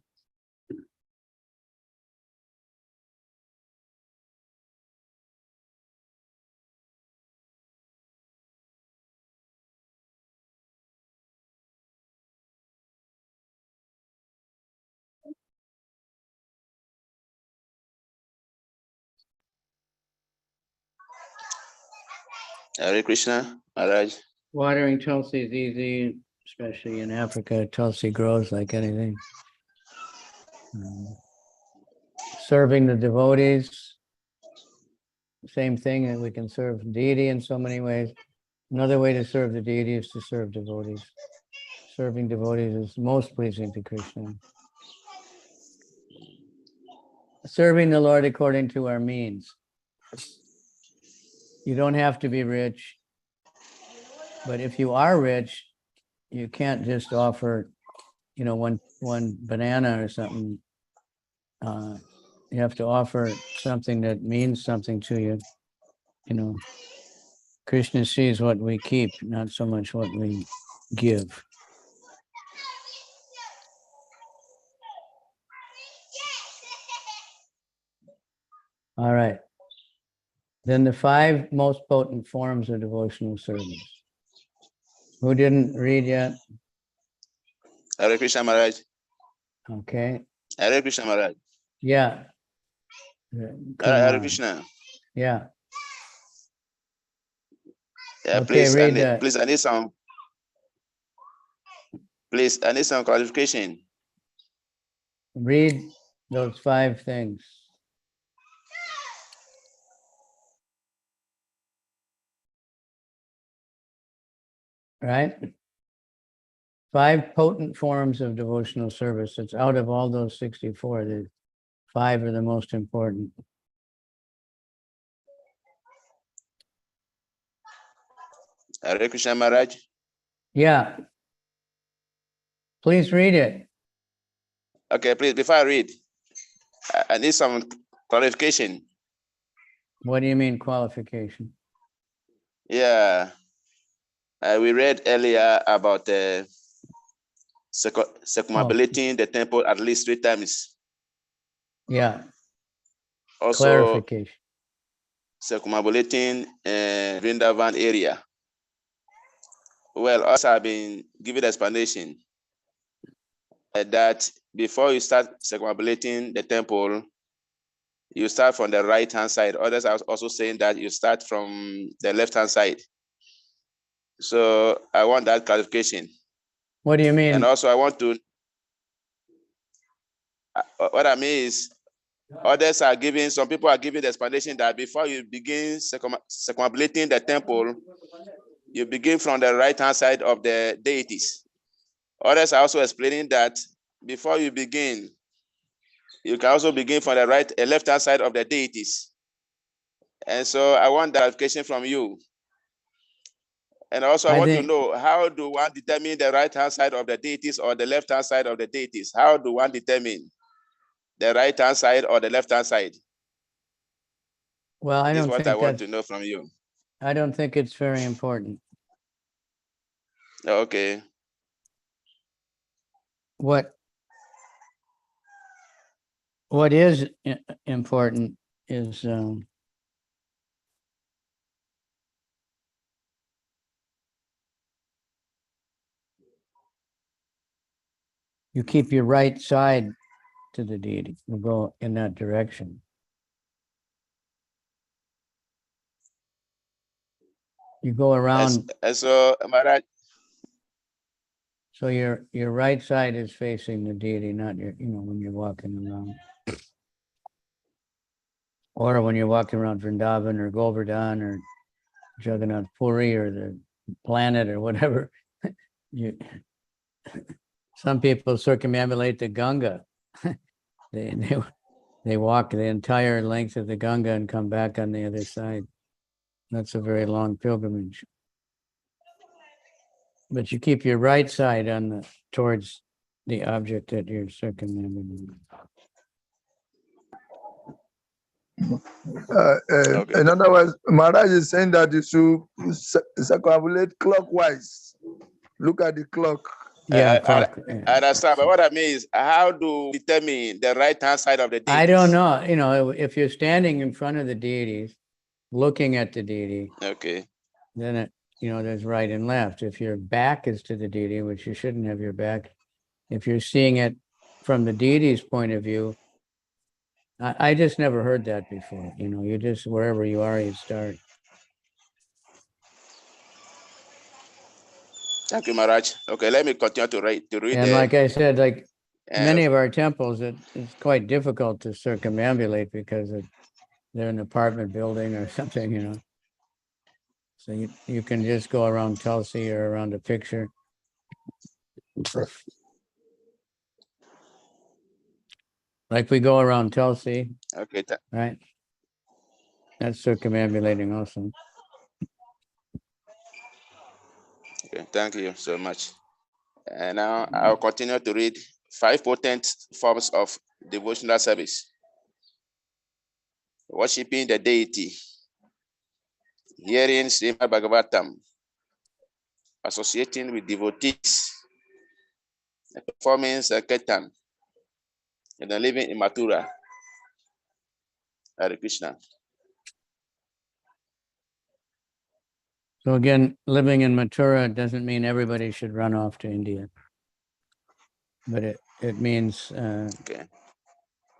Hare Krishna, Maharaj. Watering Tulsi is easy, especially in Africa. Tulsi grows like anything. Serving the devotees, same thing, and we can serve deity in so many ways. Another way to serve the deity is to serve devotees. Serving devotees is most pleasing to Krishna. Serving the Lord according to our means. You don't have to be rich, but if you are rich, you can't just offer, one banana or something. You have to offer something that means something to you. Krishna sees what we keep, not so much what we give. All right. Then the 5 most potent forms of devotional service. Who didn't read yet? Hare Krishna, Maharaj. Okay. Hare Krishna, Maharaj. Yeah. Hare Kumar. Krishna. Yeah. Yeah, Okay, please, read that. please, I need some clarification. Read those 5 things. Right? 5 potent forms of devotional service. It's out of all those 64. The 5 are the most important. Hare Krishna, Maharaj. Yeah. Please read it. Okay, please, before I read, I need some clarification. What do you mean qualification? Yeah, we read earlier about circumambulating the temple at least 3 times. Yeah. Also, Clarification. circumambulating Vrindavan area. Well, also I've been given explanation that before you start circumambulating the temple, you start from the right-hand side. Others are also saying that you start from the left-hand side. So I want that clarification. What do you mean? And also I want to, what I mean is, others are giving, some people are giving the explanation that before you begin circumambulating the temple, you begin from the right-hand side of the deities. Others are also explaining that before you begin, you can also begin from the left-hand side of the deities. And so I want clarification from you. And also I want to know, how do one determine the right-hand side of the deities or the left-hand side of the deities? How do one determine the right-hand side or the left-hand side? Well, I don't think that's what I want to know from you. I don't think it's very important. Okay. What is important is you keep your right side to the deity. You go in that direction. You go around. So, Maharaj. So your right side is facing the deity, not your, when you're walking around. Or when you're walking around Vrindavan or Govardhan or Jagannath Puri or the planet or whatever, you some people circumambulate the Ganga. They walk the entire length of the Ganga and come back on the other side. That's a very long pilgrimage. But you keep your right side on the towards the object that you're circumambulating. Okay. In other words, Maharaj is saying that you should circumambulate clockwise. Look at the clock. Yeah, I understand. But what I mean is, how do we determine the right hand side of the deity? I don't know. You know, if you're standing in front of the deities, looking at the deity, Okay. then it, you know, there's right and left. If your back is to the deity, which you shouldn't have your back, if you're seeing it from the deity's point of view, I just never heard that before. You know, you just, wherever you are, you start. Thank you, Maharaj. Okay, let me continue to read. And like I said, like many uh, of our temples, it's quite difficult to circumambulate because they're an apartment building or something, you know. So you can just go around Tulsi or around a picture. Like we go around Tulsi, okay. right? That's circumambulating also. Okay, thank you so much. And now I'll continue to read 5 potent forms of devotional service. Worshipping the deity, hearing Srimad Bhagavatam, associating with devotees, performing Sankirtan, and then living in Mathura. Hare Krishna. So again, living in Mathura doesn't mean everybody should run off to India. But it means Okay.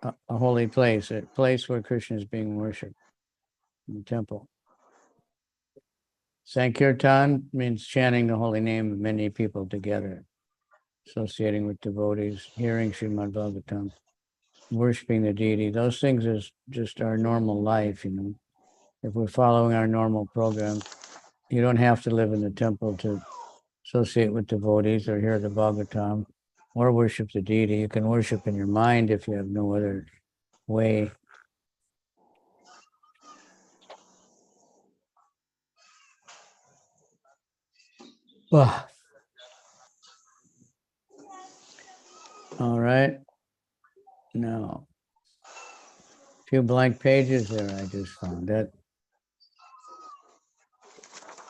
a holy place, a place where Krishna is being worshipped, in the temple. Sankirtan means chanting the holy name of many people together, associating with devotees, hearing Srimad Bhagavatam, worshiping the deity. Those things is just our normal life, you know. If we're following our normal program, you don't have to live in the temple to associate with devotees or hear the Bhagavatam or worship the deity. You can worship in your mind if you have no other way. Well, all right. Now, a few blank pages there I just found. That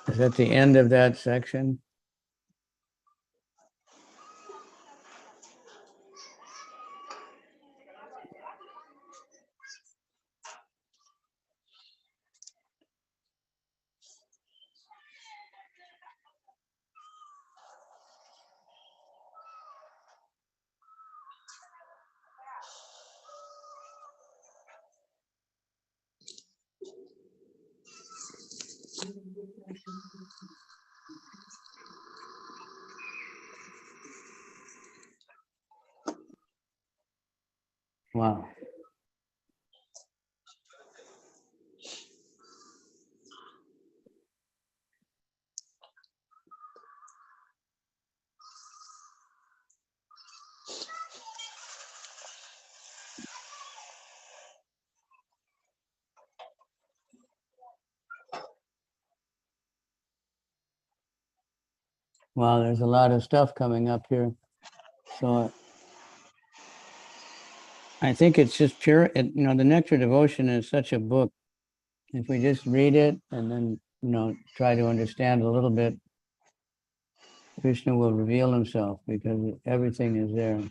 is at the end of that section. Wow. Wow, there's a lot of stuff coming up here. So I think it's just pure, you know, the Nectar Devotion is such a book. If we just read it and then, you know, try to understand a little bit, Krishna will reveal himself because everything is there.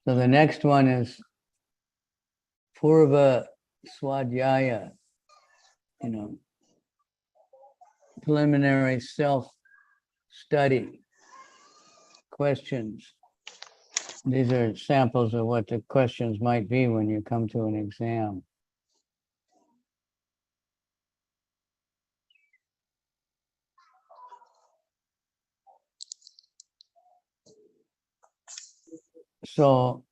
So the next one is Purva Swadhyaya, you know, preliminary self-study questions. These are samples of what the questions might be when you come to an exam. So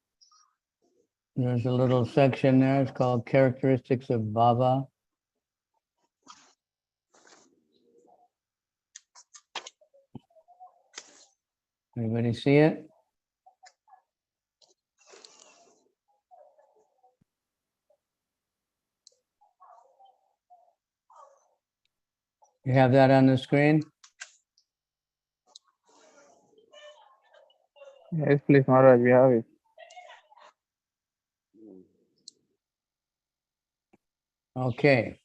there's a little section there. It's called Characteristics of Bhava. Everybody see it? You have that on the screen? Yes, please, Maharaj, we have it. Okay.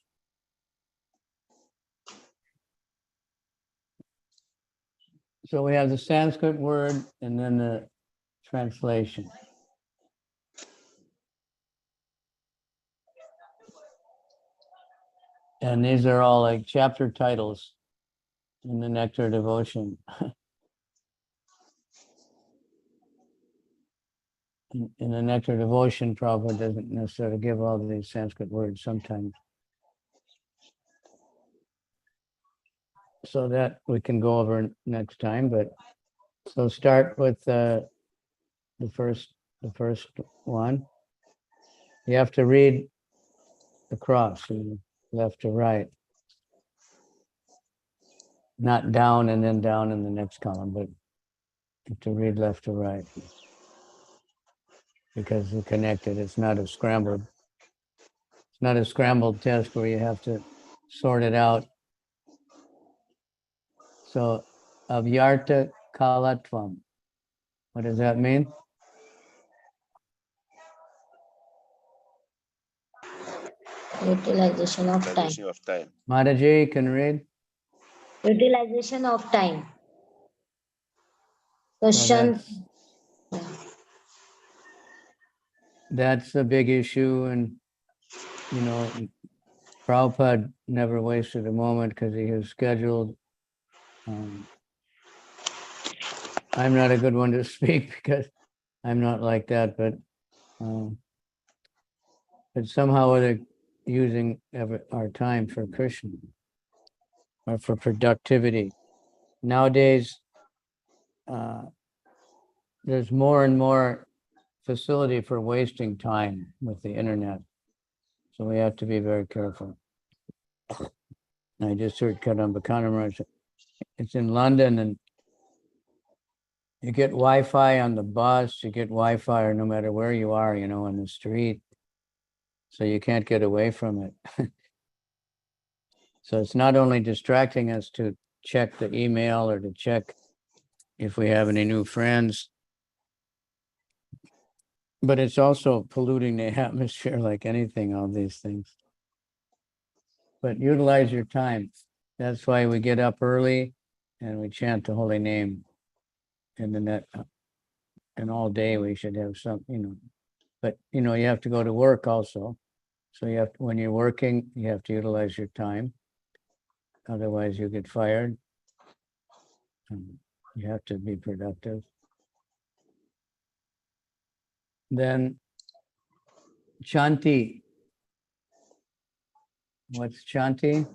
So we have the Sanskrit word and then the translation. And these are all like chapter titles in the Nectar Devotion. In the Nectar Devotion, Prabhupada doesn't necessarily give all these Sanskrit words sometimes. So that we can go over next time, but so start with the first one. You have to read across from left to right. Not down and then down in the next column, but you have to read left to right. Because they're connected. It's not a scrambled test where you have to sort it out. So avyarta kalatvam. What does that mean? Utilization of time. Utilization of time. Mataji, can read? Utilization of time. So Question. that's a big issue, and you know, Prabhupada never wasted a moment because he was scheduled. I'm not a good one to speak because I'm not like that, but somehow they're using our time for Krishna or for productivity. Nowadays, there's more and more facility for wasting time with the internet. So we have to be very careful. I just heard Kavicandra, it's in London, and you get Wi-Fi on the bus, you get Wi-Fi or no matter where you are, you know, on the street. So you can't get away from it. So it's not only distracting us to check the email or to check if we have any new friends, but it's also polluting the atmosphere like anything, all these things. But utilize your time. That's why we get up early and we chant the holy name in the net. And all day we should have some, you know, but you know, you have to go to work also. So you have to, when you're working, you have to utilize your time. Otherwise you get fired. You have to be productive. Then Chanti. What's Chanti?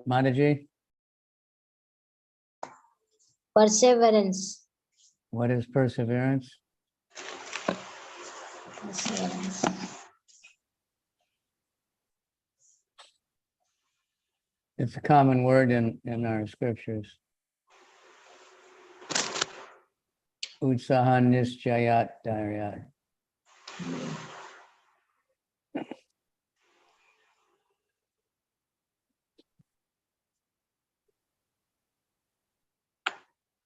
Mataji? Perseverance. What is perseverance? Perseverance. It's a common word in our scriptures. Utsahan nischayat dharyat.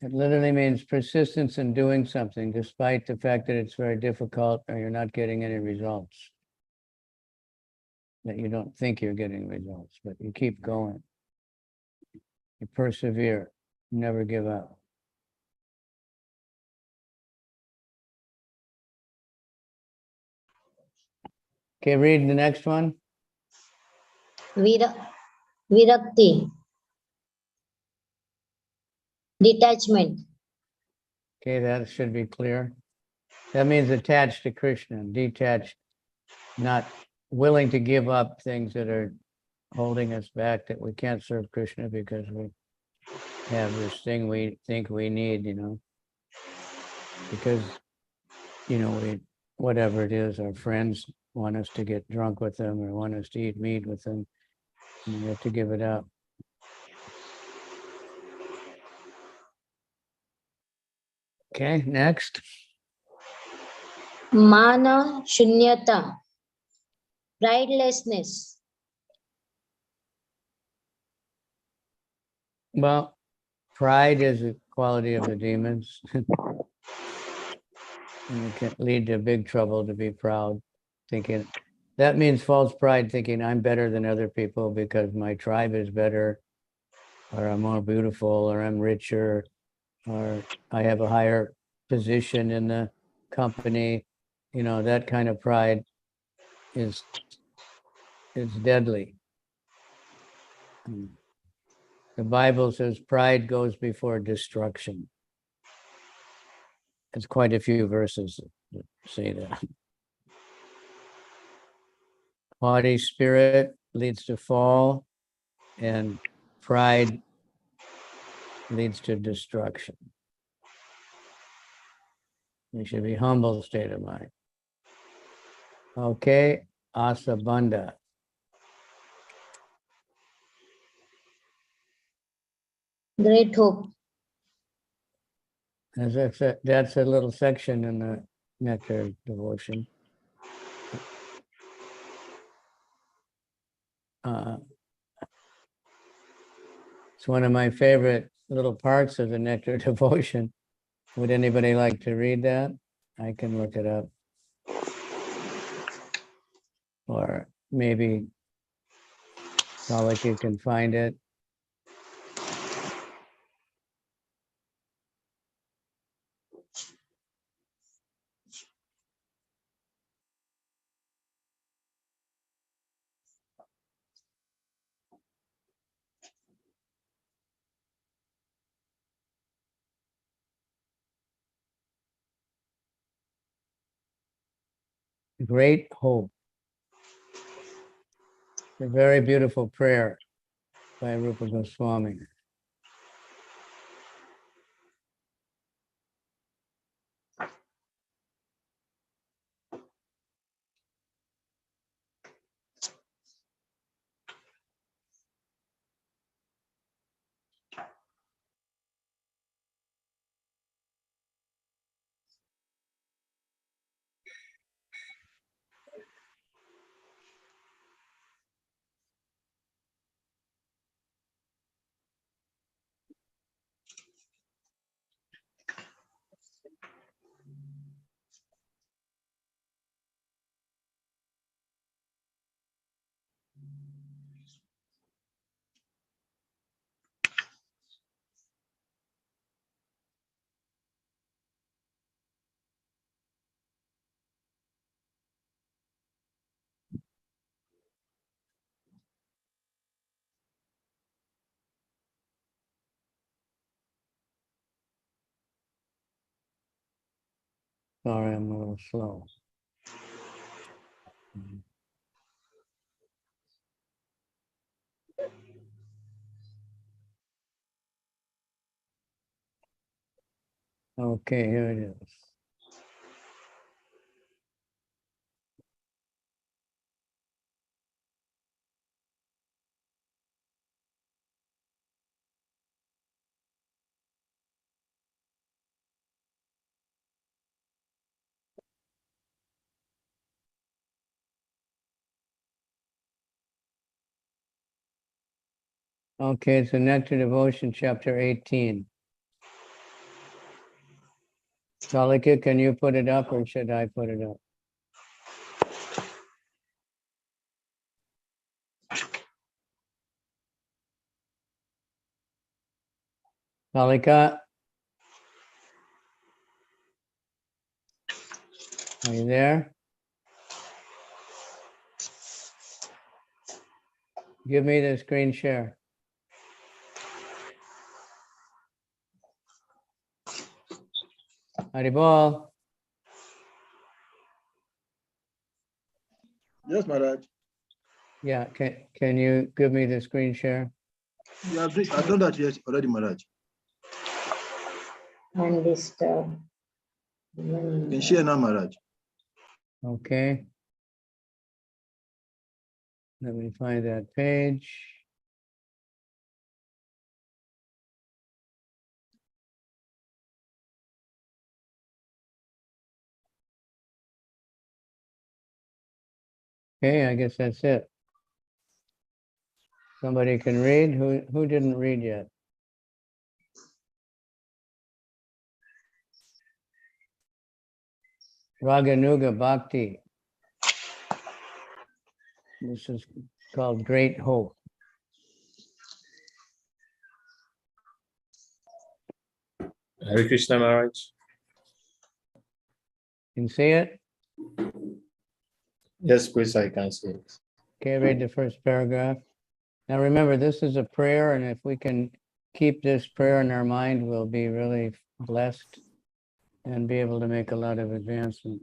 It literally means persistence in doing something, despite the fact that it's very difficult or you're not getting any results. That you don't think you're getting results, but you keep going. You persevere, you never give up. Okay, read the next one. Virakti. Detachment. Okay, that should be clear. That means attached to Krishna, detached, not willing to give up things that are holding us back, that we can't serve Krishna because we have this thing we think we need, because, whatever it is, our friends want us to get drunk with them or want us to eat meat with them, and we have to give it up. Okay, next. Mana Shunyata, pridelessness. Well, pride is a quality of the demons. And it can lead to big trouble to be proud, thinking that means false pride, thinking I'm better than other people because my tribe is better, or I'm more beautiful, or I'm richer, or I have a higher position in the company. That kind of pride is deadly. The Bible says pride goes before destruction. It's quite a few verses that say that. Haughty spirit leads to fall, and pride leads to destruction. We should be humble state of mind. Okay, asabandha. Great hope. As I said, that's a little section in the Nectar devotion. It's one of my favorite little parts of the Nectar devotion. Would anybody like to read that? I can look it up. Or maybe you can find it. Great hope. A very beautiful prayer by Rupa Goswami. Sorry, I'm a little slow. Okay, here it is. Okay, it's a Nectar Devotion, chapter 18. Kalika, can you put it up or should I put it up? Kalika? Are you there? Give me the screen share. Haribol. Yes, Maharaj. Yeah, can you give me the screen share? Yeah, I've done that yet already, Maharaj. Undisturbed. You can share now, Maharaj. Okay. Let me find that page. Okay, I guess that's it. Somebody can read? Who didn't read yet? Raganuga Bhakti. This is called Great Hope. Hare Krishna Maharaj. Can you see it? Yes, please, I can see it. Okay, read the first paragraph. Now remember, this is a prayer, and if we can keep this prayer in our mind, we'll be really blessed and be able to make a lot of advancement.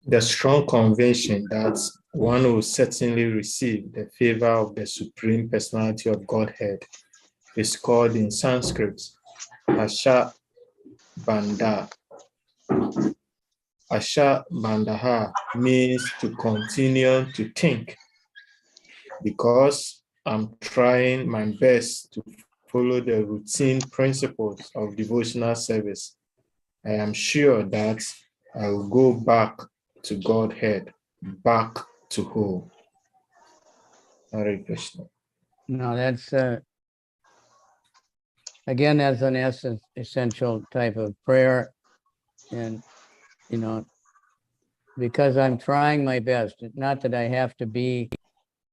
The strong conviction that one will certainly receive the favor of the Supreme Personality of Godhead is called in Sanskrit Asha Bandha. Asha Bandha means to continue to think. Because I'm trying my best to follow the routine principles of devotional service, I am sure that I will go back to Godhead, back to whole. Hare Krishna. Now that's, again, that's an essential type of prayer. And, you know, because I'm trying my best, not that I have to be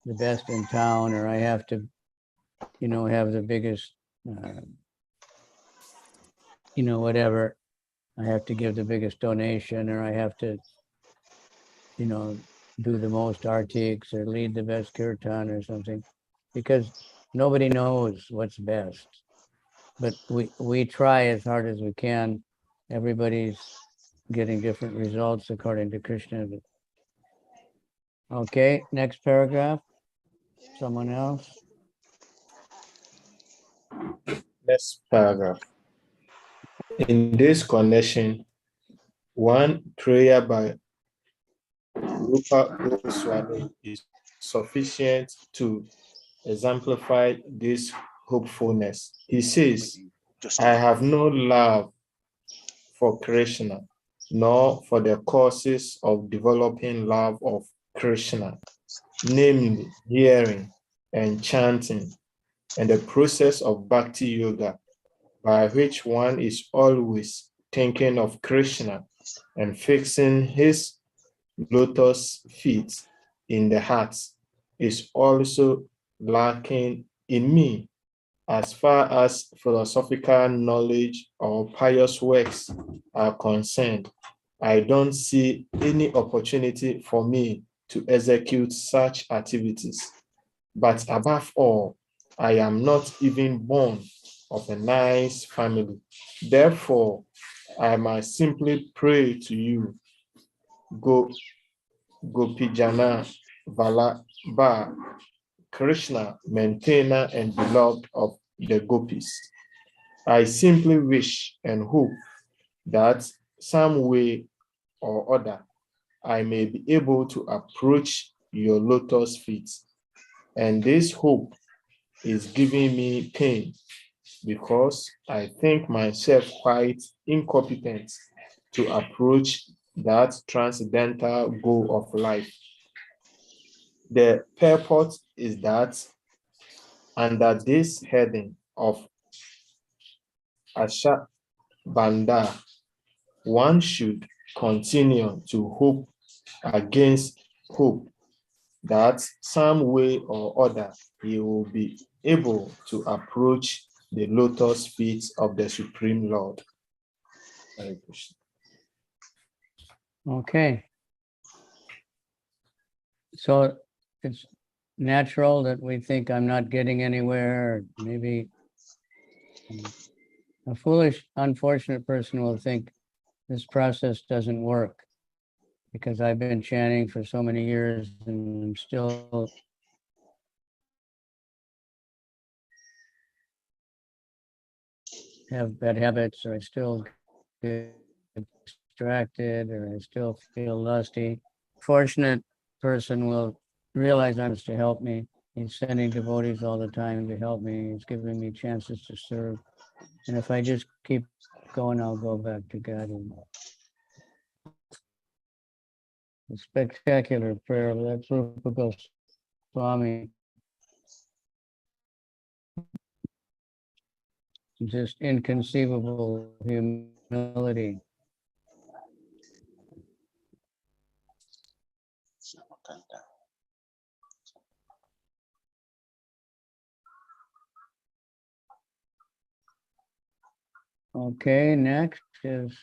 the best in town or I have to, you know, have the biggest, you know, whatever. I have to give the biggest donation or I have to, you know, do the most artiks or lead the best kirtan or something, because nobody knows what's best. But we try as hard as we can. Everybody's getting different results according to Krishna. Okay, next paragraph. Someone else? Next paragraph. In this connection, one prayer by Rupa Goswami is sufficient to exemplify this hopefulness. He says, I have no love for Krishna, nor for the causes of developing love of Krishna, namely hearing and chanting, and the process of Bhakti Yoga, by which one is always thinking of Krishna and fixing his lotus feet in the heart, is also lacking in me. As far as philosophical knowledge or pious works are concerned, I don't see any opportunity for me to execute such activities. But above all, I am not even born of a nice family. Therefore, I must simply pray to you, Gopijana Vallabha, Krishna, maintainer and beloved of the gopis. I simply wish and hope that some way or other I may be able to approach your lotus feet. And this hope is giving me pain because I think myself quite incompetent to approach that transcendental goal of life. The purport is that under this heading of Asha Bandha, one should continue to hope against hope that some way or other he will be able to approach the lotus feet of the Supreme Lord. Hare Krishna. Okay. So it's natural that we think I'm not getting anywhere. Or maybe a foolish, unfortunate person will think this process doesn't work because I've been chanting for so many years and I'm still have bad habits, or I still get distracted, or I still feel lusty. Fortunate person will realize I'm to help me. He's sending devotees all the time to help me. He's giving me chances to serve. And if I just keep going, I'll go back to God. A spectacular prayer. That's Rupa Swami. Just inconceivable humility. Okay, next is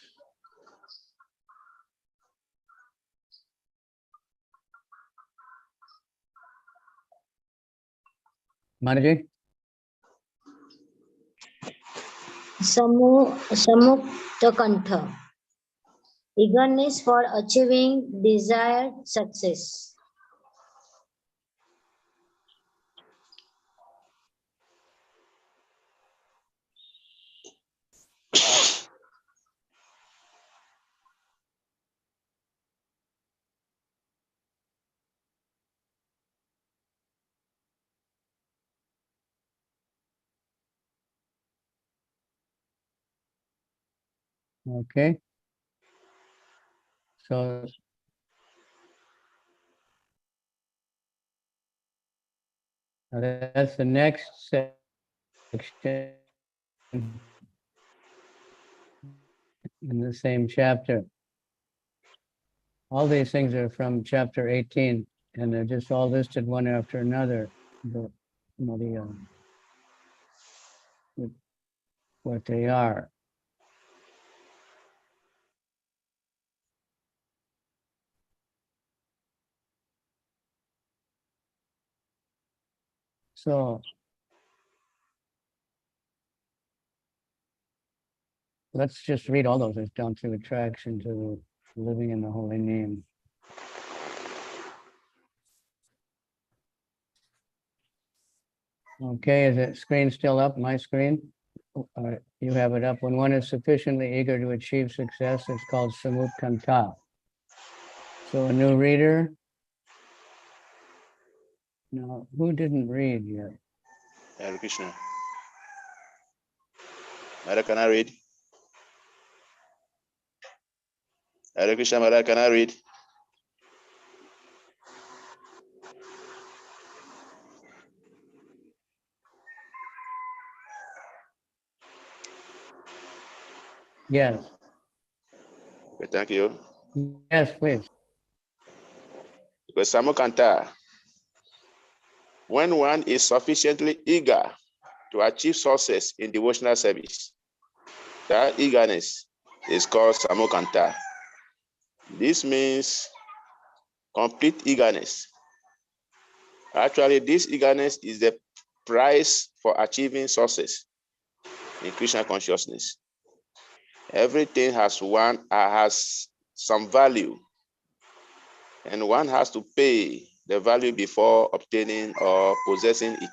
Mataji. Samukta Kantha. Eagerness for achieving desired success. Okay. So that's the next section in the same chapter. All these things are from chapter 18, and they're just all listed one after another. What they are. So let's just read all those. It's down to attraction to living in the holy name. Okay, is the screen still up? My screen? You have it up. When one is sufficiently eager to achieve success, it's called samukanta. So a new reader. Now, who didn't read yet? Hare Krishna. Mother, can I read? Hare Krishna, Mother, can I read? Yes. Okay, thank you. Yes, please. Because Samukanta, when one is sufficiently eager to achieve success in devotional service, that eagerness is called Samukanta. This means complete eagerness. Actually, this eagerness is the price for achieving success in Krishna consciousness. Everything has some value, and one has to pay the value before obtaining or possessing it.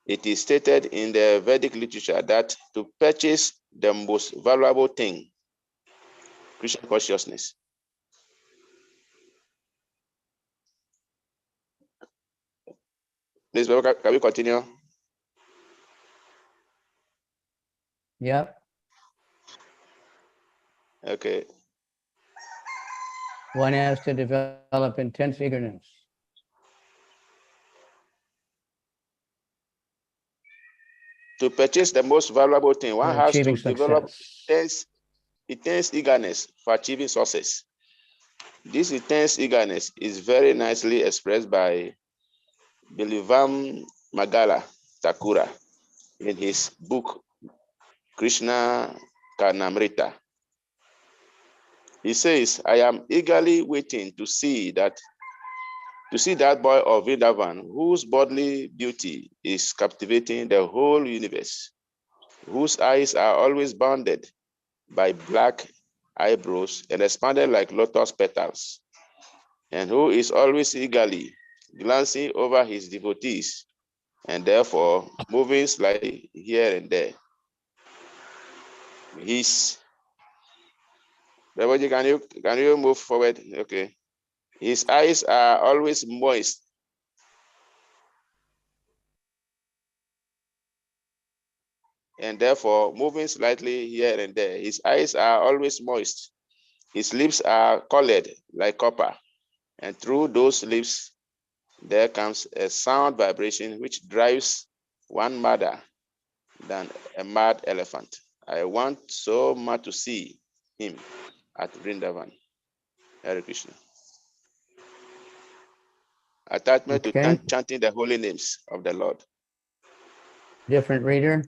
It is stated in the Vedic literature that to purchase the most valuable thing, Krishna consciousness, please, can we continue? Yep. Okay. One has to develop intense eagerness. To purchase the most valuable thing, one has to Achieving develop success. intense eagerness for achieving success. This intense eagerness is very nicely expressed by Bilivam Magala Thakura in his book Krishna Karnamrita. He says, I am eagerly waiting to see that boy of Vrindavan whose bodily beauty is captivating the whole universe, whose eyes are always bounded by black eyebrows and expanded like lotus petals, and who is always eagerly glancing over his devotees and therefore moving slightly here and there. His Babaji, can you move forward? Okay. His eyes are always moist. And therefore, moving slightly here and there. His eyes are always moist. His lips are colored like copper. And through those lips, there comes a sound vibration which drives one madder than a mad elephant. I want so much to see him at Vrindavan. Hare Krishna. Attachment to Okay. chanting the holy names of the Lord. Different reader.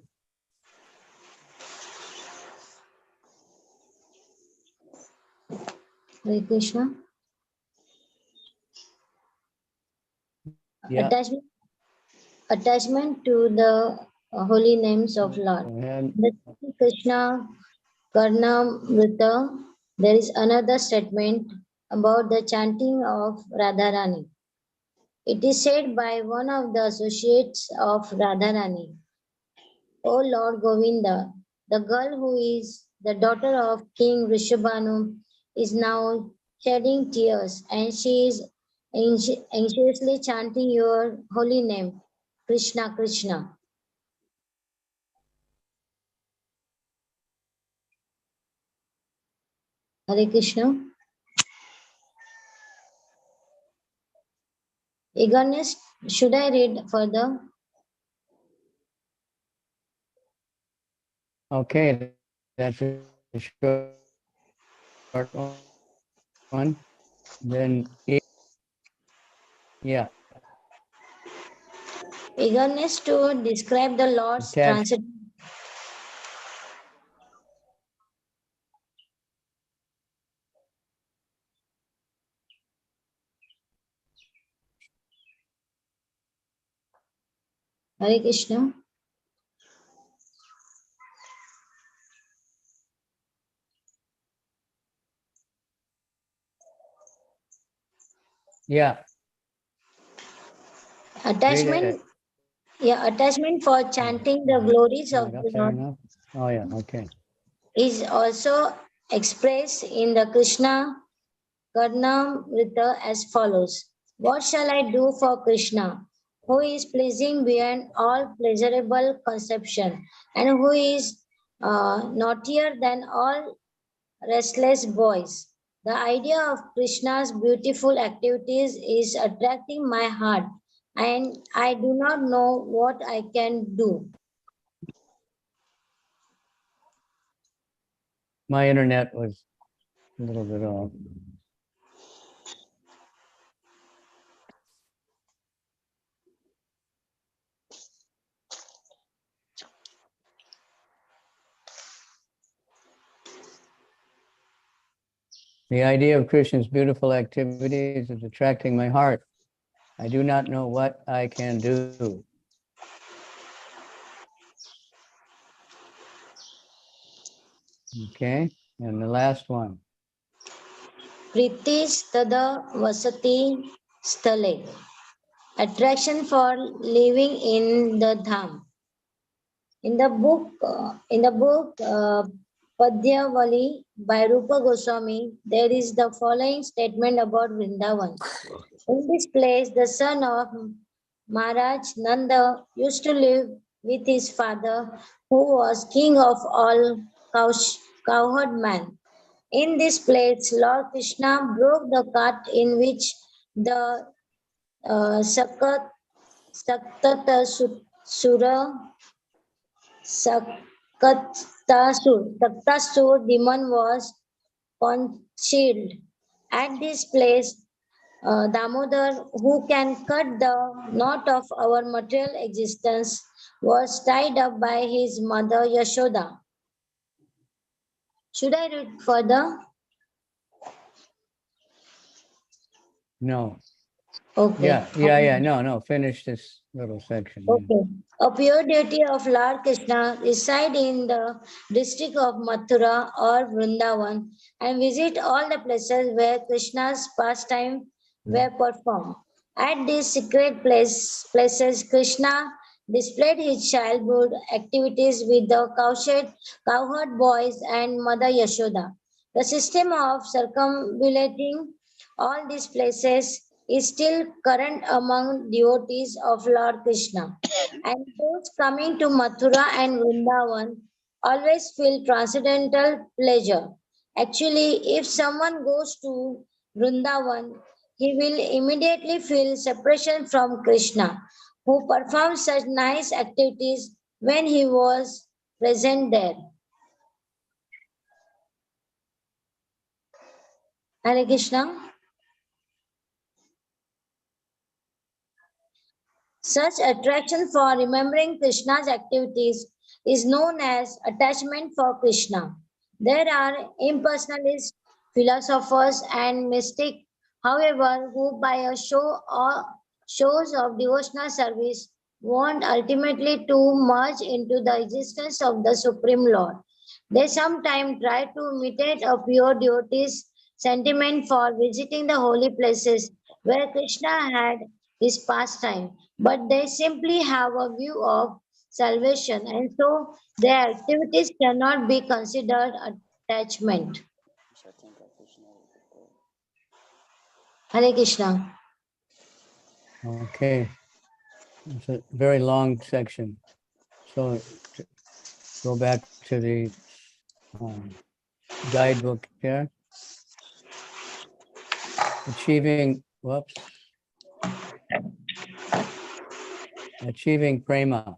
Hare Krishna. Yeah. Attachment to the holy names of Lord. Go ahead. The Krishna Karnamrita, there is another statement about the chanting of Radharani. It is said by one of the associates of Radharani, O Lord Govinda, the girl who is the daughter of King Rishabhanu is now shedding tears, and she is anxiously chanting your holy name, Krishna, Krishna. Hare Krishna. Eagerness, should I read further? Okay, that's a short one. Then, yeah, Eagerness to describe the Lord's attached. transcendental. Hare Krishna. Yeah. Attachment, attachment for chanting the glories of Up the there Lord enough? Oh, yeah, okay. is also expressed in the Krishna Karnamrita as follows. What shall I do for Krishna, who is pleasing beyond all pleasurable conception, and who is naughtier than all restless boys? The idea of Krishna's beautiful activities is attracting my heart, and I do not know what I can do. My internet was a little bit off. The idea of Krishna's beautiful activities is attracting my heart. I do not know what I can do. Okay, and the last one. Pritis tada vasati stale. Attraction for living in the dham. In the book Padyavali by Rupa Goswami, there is the following statement about Vrindavan. In this place, the son of Maharaj Nanda used to live with his father, who was king of all cowherd men. In this place, Lord Krishna broke the cart in which the Saktasur demon was concealed. At this place, Damodar, who can cut the knot of our material existence, was tied up by his mother Yashoda. Should I read further? No. Okay. No, finish this little section. Okay. A pure deity of Lord Krishna reside in the district of Mathura or Vrindavan and visit all the places where Krishna's pastime were performed. At these secret places, Krishna displayed his childhood activities with the cowherd boys and Mother Yashoda. The system of circumambulating all these places is still current among devotees of Lord Krishna. And those coming to Mathura and Vrindavan always feel transcendental pleasure. Actually, if someone goes to Vrindavan, he will immediately feel separation from Krishna, who performed such nice activities when he was present there. Hare Krishna. Such attraction for remembering Krishna's activities is known as attachment for Krishna. There are impersonalist philosophers and mystics, however, who by a shows of devotional service want ultimately to merge into the existence of the Supreme Lord. They sometimes try to imitate a pure devotee's sentiment for visiting the holy places where Krishna had his pastime, but they simply have a view of salvation, and so their activities cannot be considered attachment. Hare Krishna. Okay, it's a very long section. So go back to the guidebook here. Achieving prema.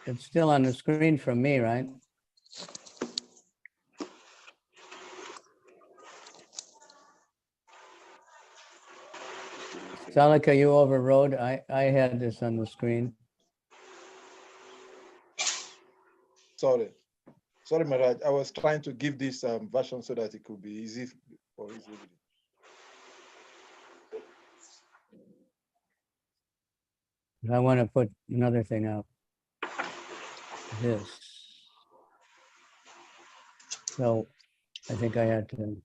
It's still on the screen from me, right? Salika, you overrode. I had this on the screen. Sorry, Maharaj. I was trying to give this version so that it could be easy for easy reading. I want to put another thing out. This. So I think I had to.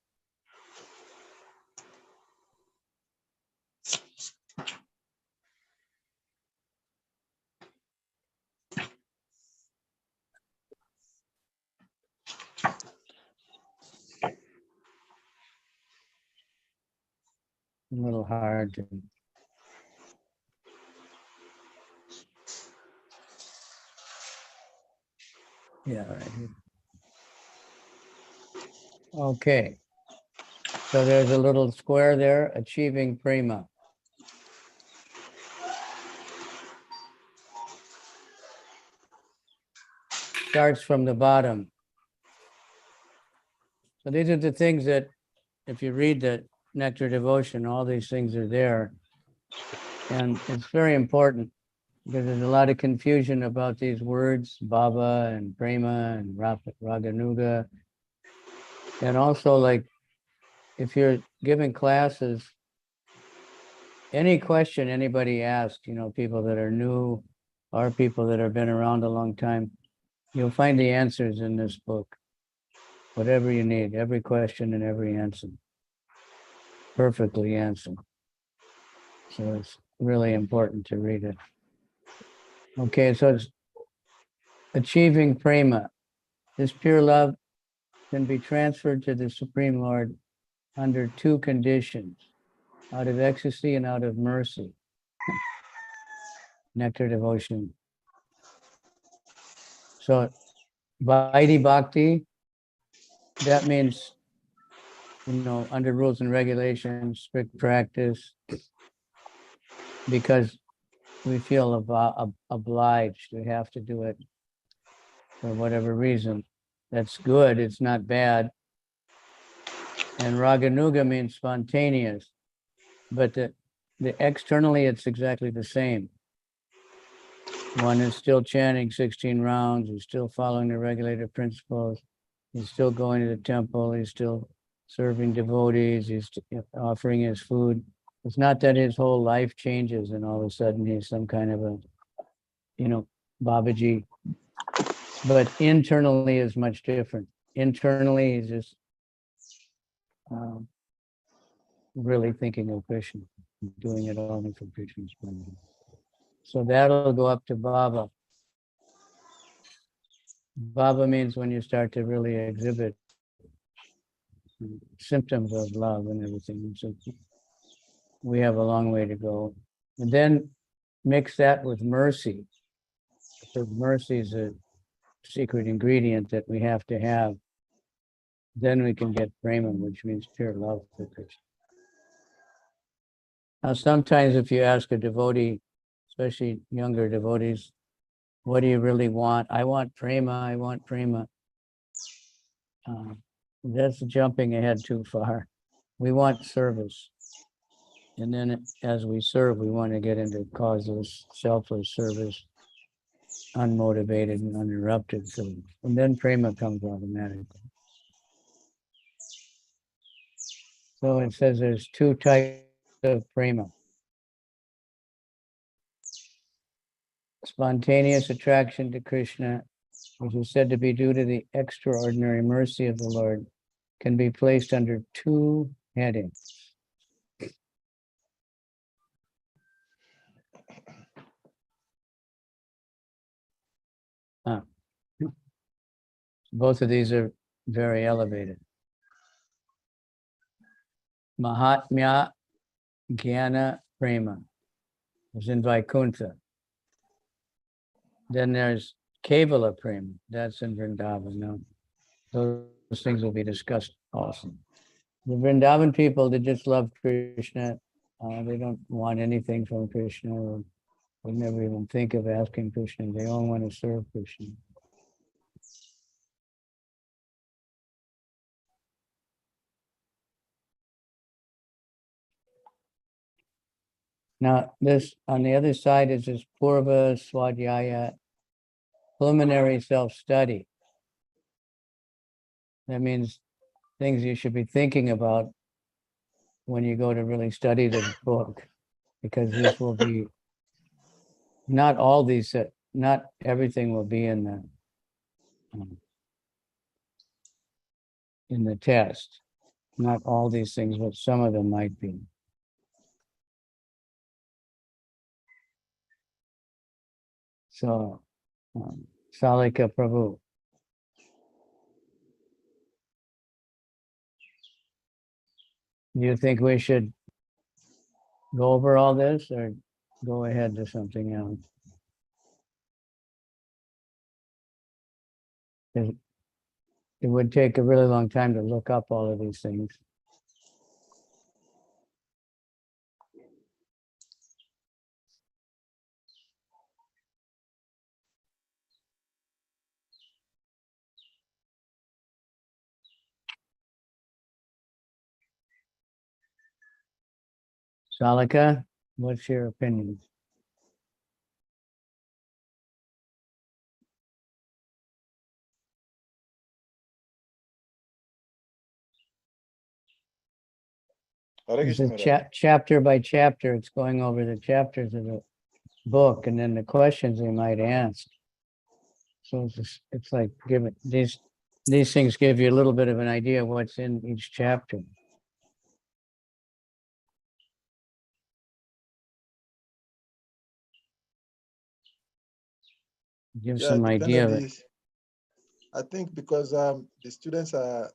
A little hard to. Yeah, right here. Okay. So there's a little square there, achieving prema. Starts from the bottom. So these are the things that, if you read the Nectar Devotion, all these things are there. And it's very important because there's a lot of confusion about these words, bhava and prema and raganuga. And also, like, if you're giving classes, any question anybody asks, people that are new or people that have been around a long time, you'll find the answers in this book. Whatever you need, every question and every answer. Perfectly answered. So it's really important to read it. Okay, so it's achieving prema. This pure love can be transferred to the Supreme Lord under two conditions, out of ecstasy and out of mercy. Nectar Devotion. So Vaidhi Bhakti, that means, under rules and regulations, strict practice, because we feel obliged. We have to do it for whatever reason. That's good. It's not bad. And Raganuga means spontaneous, but the externally it's exactly the same. One is still chanting 16 rounds. He's still following the regulated principles. He's still going to the temple. He's still serving devotees. He's offering his food. It's not that his whole life changes and all of a sudden he's some kind of a, Babaji. But internally is much different. Internally, he's just really thinking of Krishna, doing it only for Krishna's pleasure. So that'll go up to Bhava. Bhava means when you start to really exhibit symptoms of love and everything. So we have a long way to go. And then mix that with mercy, because mercy is a secret ingredient that we have to have. Then we can get prema, which means pure love for Krishna. Now, sometimes if you ask a devotee, especially younger devotees, what do you really want? I want prema, I want prema. That's jumping ahead too far. We want service. And then as we serve, we want to get into causeless, selfless service, unmotivated and uninterrupted service. And then prema comes automatically. So it says there's two types of prema. Spontaneous attraction to Krishna, which is said to be due to the extraordinary mercy of the Lord, can be placed under two headings. Both of these are very elevated. Mahatmya Jnana Prema is in Vaikuntha. Then there's Kevala Prema, that's in Vrindavan. Now, those things will be discussed also. The Vrindavan people, they just love Krishna. They don't want anything from Krishna. Or they never even think of asking Krishna. They all want to serve Krishna. Now, this on the other side is this Purva Swadhyaya, preliminary self-study. That means things you should be thinking about when you go to really study the book, because this will be not all these, not everything will be in the test. Not all these things, but some of them might be. So, Salika Prabhu. Do you think we should go over all this or go ahead to something else? It would take a really long time to look up all of these things. Salika, what's your opinion? Hare It's Krishna, a Maharaj. chapter by chapter. It's going over the chapters of the book and then the questions they might ask. So it's like giving these things give you a little bit of an idea of what's in each chapter. Give Yeah, some idea of it. depending I think because the students are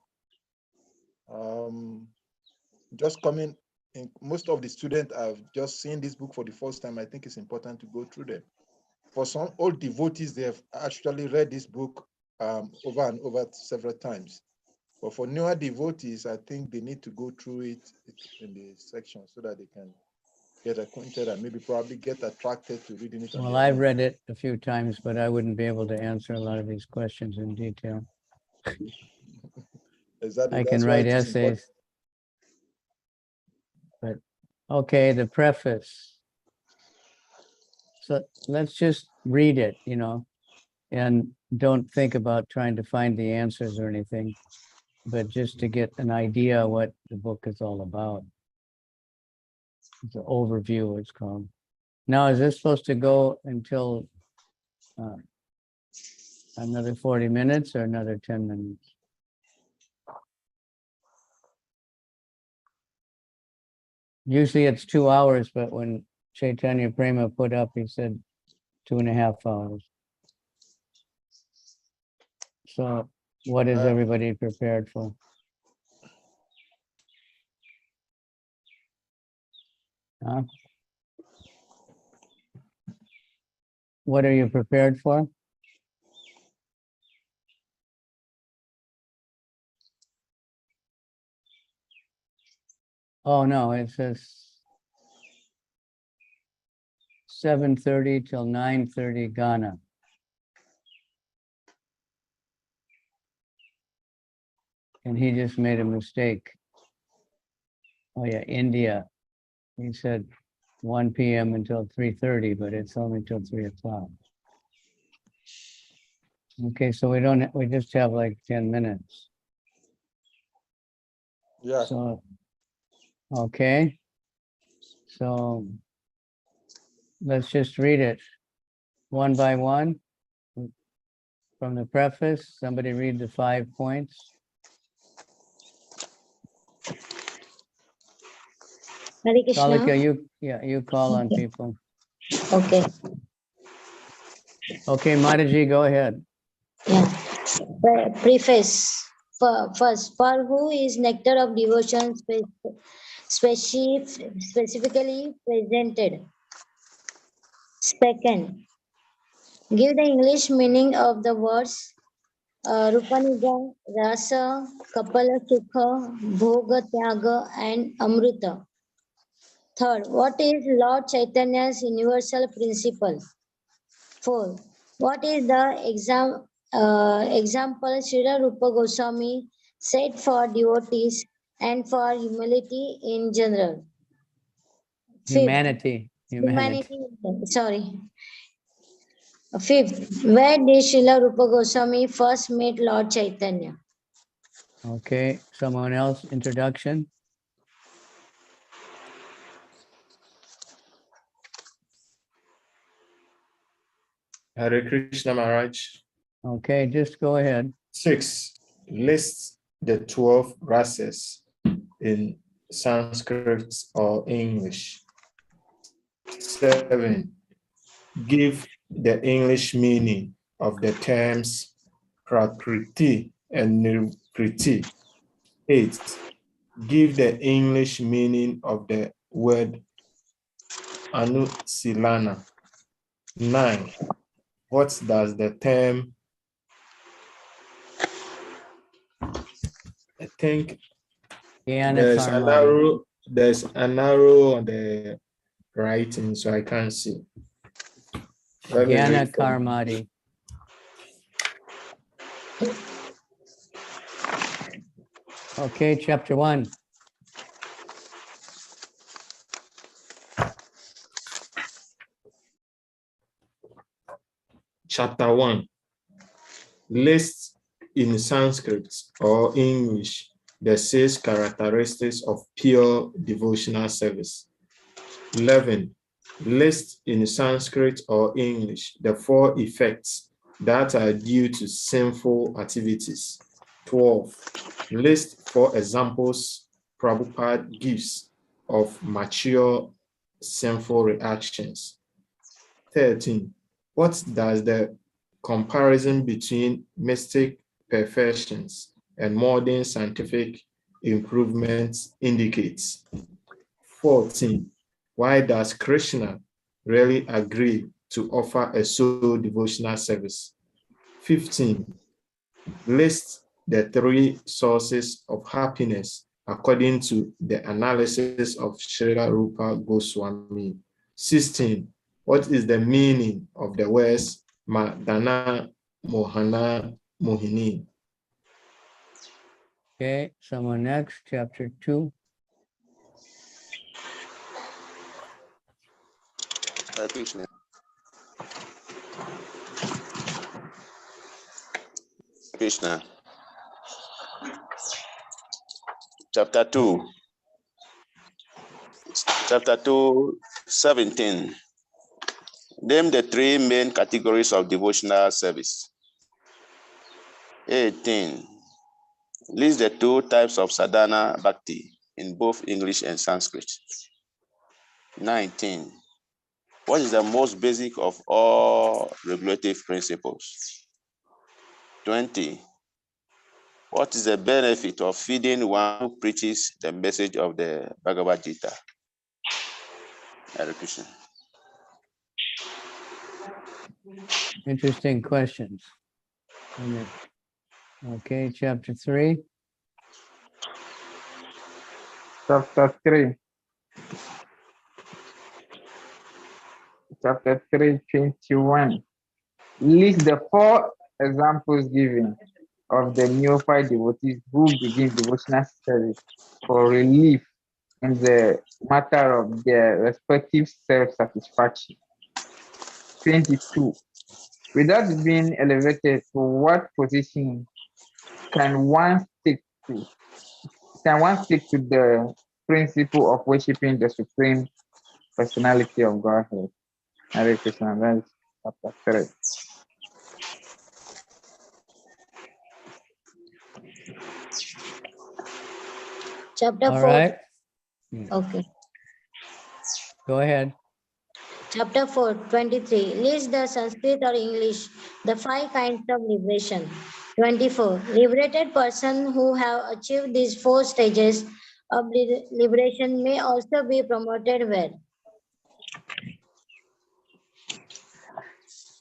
just coming in, most of the students have just seen this book for the first time. I think it's important to go through them. For some old devotees, they have actually read this book over and over several times. But for newer devotees, I think they need to go through it in the section so that they can get acquainted and maybe probably get attracted to reading it. Well, I've read it a few times, but I wouldn't be able to answer a lot of these questions in detail. Exactly. I That's can why write it is important. essays. But okay, the preface. So let's just read it, and don't think about trying to find the answers or anything, but just to get an idea what the book is all about. It's an overview, it's called. Now, is this supposed to go until another 40 minutes or another 10 minutes? Usually it's 2 hours, but when Chaitanya Prema put up, he said 2.5 hours. So what is everybody prepared for? Huh? What are you prepared for? Oh, no, it says 7:30 till 9:30 Ghana. And he just made a mistake. Oh yeah, India. He said 1 p.m. until 3:30, but it's only till 3 o'clock. Okay, so we just have like 10 minutes. Yeah. So, okay. So let's just read it one by one. From the preface, somebody read the 5 points. Hare Krishna. Kalika, you call on people. Okay. Okay, Mataji, go ahead. Yeah. Preface. First, for who is nectar of devotion specifically presented? Second, give the English meaning of the words Rupanija, Rasa, Kapala Sukha, Bhoga Tyaga, and Amrita. Third, what is Lord Chaitanya's universal principle? Four, what is the example Srila Rupa Goswami set for devotees and for humility in general? Fifth, Humanity. Sorry. Fifth, where did Srila Rupa Goswami first meet Lord Chaitanya? Okay, someone else, introduction. Hare Krishna Maharaj. Okay, just go ahead. 6. List the 12 rases in Sanskrit or English. 7. Give the English meaning of the terms Prakriti and Nirkriti. 8. Give the English meaning of the word Anusilana. 9. What does the term, I think there's an arrow on the writing, so I can't see. Let me Jnana read from- Karmati. Okay, chapter 1. Chapter 1. List in Sanskrit or English the 6 characteristics of pure devotional service. 11. List in Sanskrit or English the 4 effects that are due to sinful activities. 12. List 4 examples Prabhupada gives of mature sinful reactions. 13. What does the comparison between mystic perfections and modern scientific improvements indicates? 14. Why does Krishna really agree to offer a soul devotional service? 15. List the 3 sources of happiness according to the analysis of Srila Rupa Goswami. 16. What is the meaning of the words Madana, Mohana, Mohini? Okay, someone next, chapter 2. Hare Krishna. Krishna. Chapter 2. Chapter 2, 17. Name the 3 main categories of devotional service. 18. List the 2 types of sadhana bhakti in both English and Sanskrit. 19. What is the most basic of all regulative principles? 20. What is the benefit of feeding one who preaches the message of the Bhagavad Gita? Hare Krishna. Interesting questions. Okay, chapter 3. Chapter 3. Chapter 3, 21. List the 4 examples given of the neophyte devotees who begin devotional service for relief in the matter of their respective self-satisfaction. 22. Without being elevated to what position can one stick to? Can one stick to the principle of worshiping the Supreme Personality of Godhead? Hare Krishna. That's chapter 3. Chapter All 4. right, Okay. go ahead. Chapter 4, 23. List the Sanskrit or English, the 5 kinds of liberation. 24. Liberated person who have achieved these 4 stages of liberation may also be promoted where?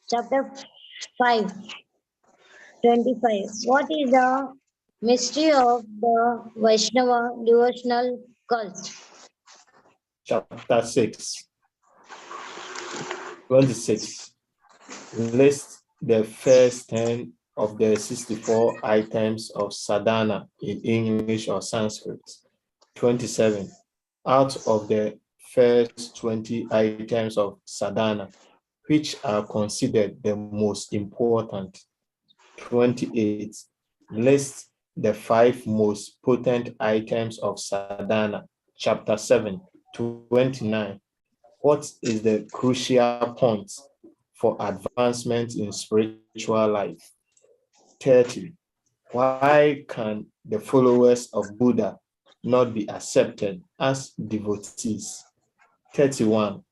Chapter 5, 25. What is the mystery of the Vaishnava devotional cult? Chapter 6, 26. List the first 10 of the 64 items of sadhana in English or Sanskrit. 27. Out of the first 20 items of sadhana, which are considered the most important. 28. List the 5 most potent items of sadhana. Chapter 7, 29. What is the crucial point for advancement in spiritual life? 30. Why can the followers of Buddha not be accepted as devotees? 31.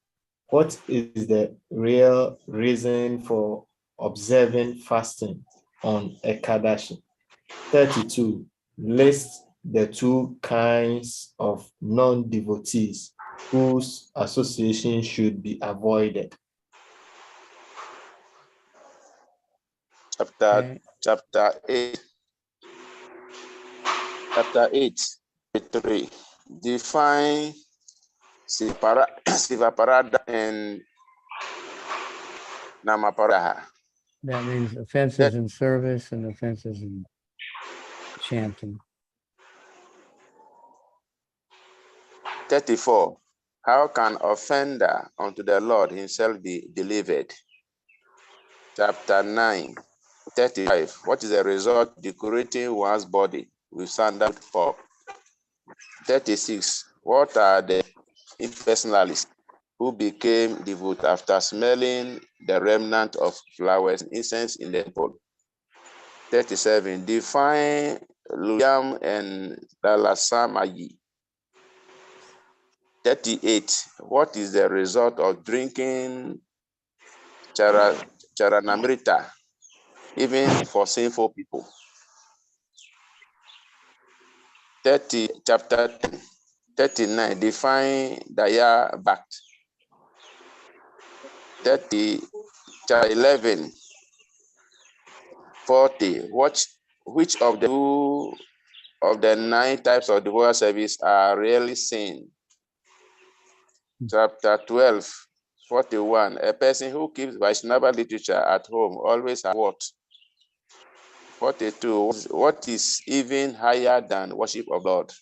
What is the real reason for observing fasting on Ekadashi? 32. List the 2 kinds of non-devotees whose association should be avoided. Chapter 8. Chapter 8, 3. Define Sivaparada and Namaparada. That means offenses in service and offenses in chanting. 34. How can offender unto the Lord himself be delivered? Chapter 9, 35. What is the result of decorating one's body with sandalwood pulp? 36. What are the impersonalists who became devout after smelling the remnant of flowers and incense in the temple? 37. Define Luyam and Lalasamayi. 38. What is the result of drinking Charanamrita, even for sinful people? Chapter 10, 39. Define Daya Bhakti. chapter 11, 40. Which of the 2 of the 9 types of devotional service are rarely seen? Chapter 12, 41. A person who keeps Vaishnava literature at home always has what? 42. What is even higher than worship of God?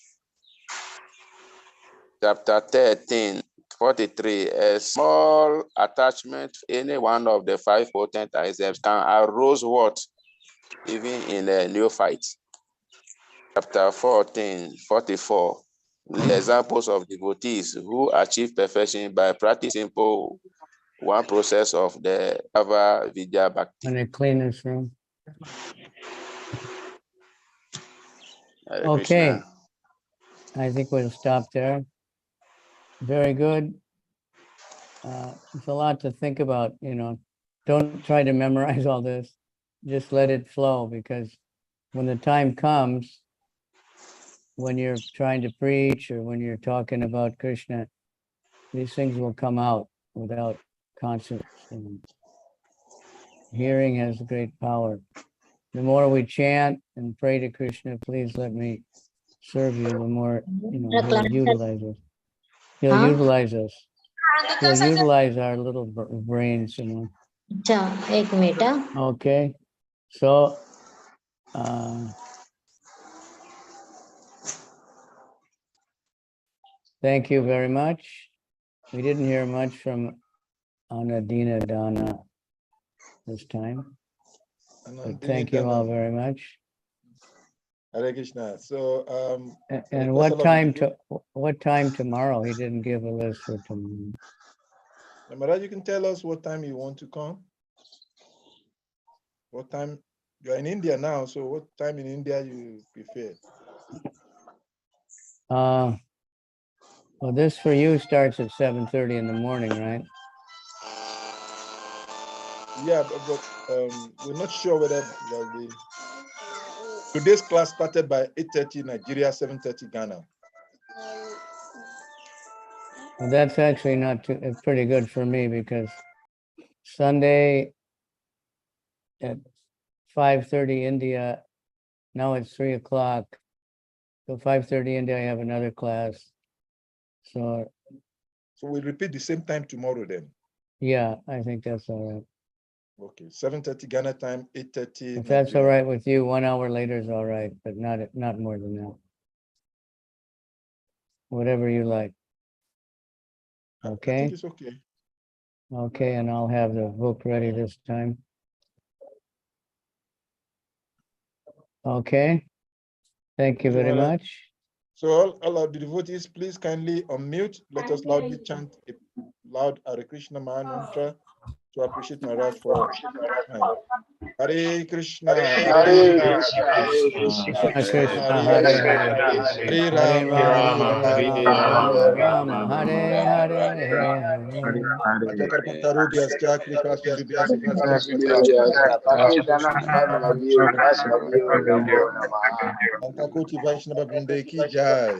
Chapter 13, 43. A small attachment to any one of the 5 potent items can arouse what? Even in a neophyte. Chapter 14, 44. The examples of devotees who achieve perfection by practicing simple one process of the Ava Vidya Bhakti. And a cleanest room. Hare Okay. Krishna. I think we'll stop there. Very good. it's a lot to think about, you know. Don't try to memorize all this. Just let it flow, because when the time comes, when you're trying to preach or when you're talking about Krishna, these things will come out without conscience. And hearing has great power. The more we chant and pray to Krishna, please let me serve you, the more, you know, he'll utilize us. He'll Huh? utilize us. He'll utilize our little brains, you know. अच्छा, एक minute हाँ। Okay. So, thank you very much. We didn't hear much from Anadina Dana this time, but thank you all very much. Hare Krishna. So, And what time tomorrow? He didn't give a list for tomorrow. Maharaj, you can tell us what time you want to come. What time? You're in India now, so what time in India you prefer? Well, this for you starts at 7:30 in the morning, right? Yeah, but we're not sure whether there'll be. Today's class started by 8:30 Nigeria, 7:30 Ghana. Well, that's actually not too, it's pretty good for me, because Sunday at 5:30 India, now it's 3 o'clock. So 5:30 India, I have another class. So we'll repeat the same time tomorrow then. yeah, I think that's all right. Okay, 7:30 Ghana time, 8:30. If that's all right with you, 1 hour later is all right, but not more than that. Whatever you like. Okay. I think it's okay. Okay, and I'll have the book ready this time. Okay. Thank you very much. So all of the devotees, please kindly unmute. Let us loudly chant a loud Hare Krishna mantra to appreciate Maharaj for time. Hare Krishna, Hare Krishna, Hare Krishna, Krishna, Hare Hare, Hare Hare Rama, Rama, Hare Rama Rama. Rama, Hare Hare. Atakarpatarubias Chakrika Sundubias Antakoti Vaishnava Brinde ki jai.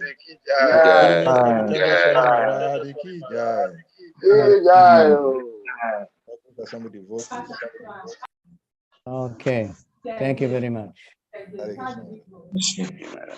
Maharaj ki jai. Some devotees. Okay, thank you very much. Hare Krishna. Krishna.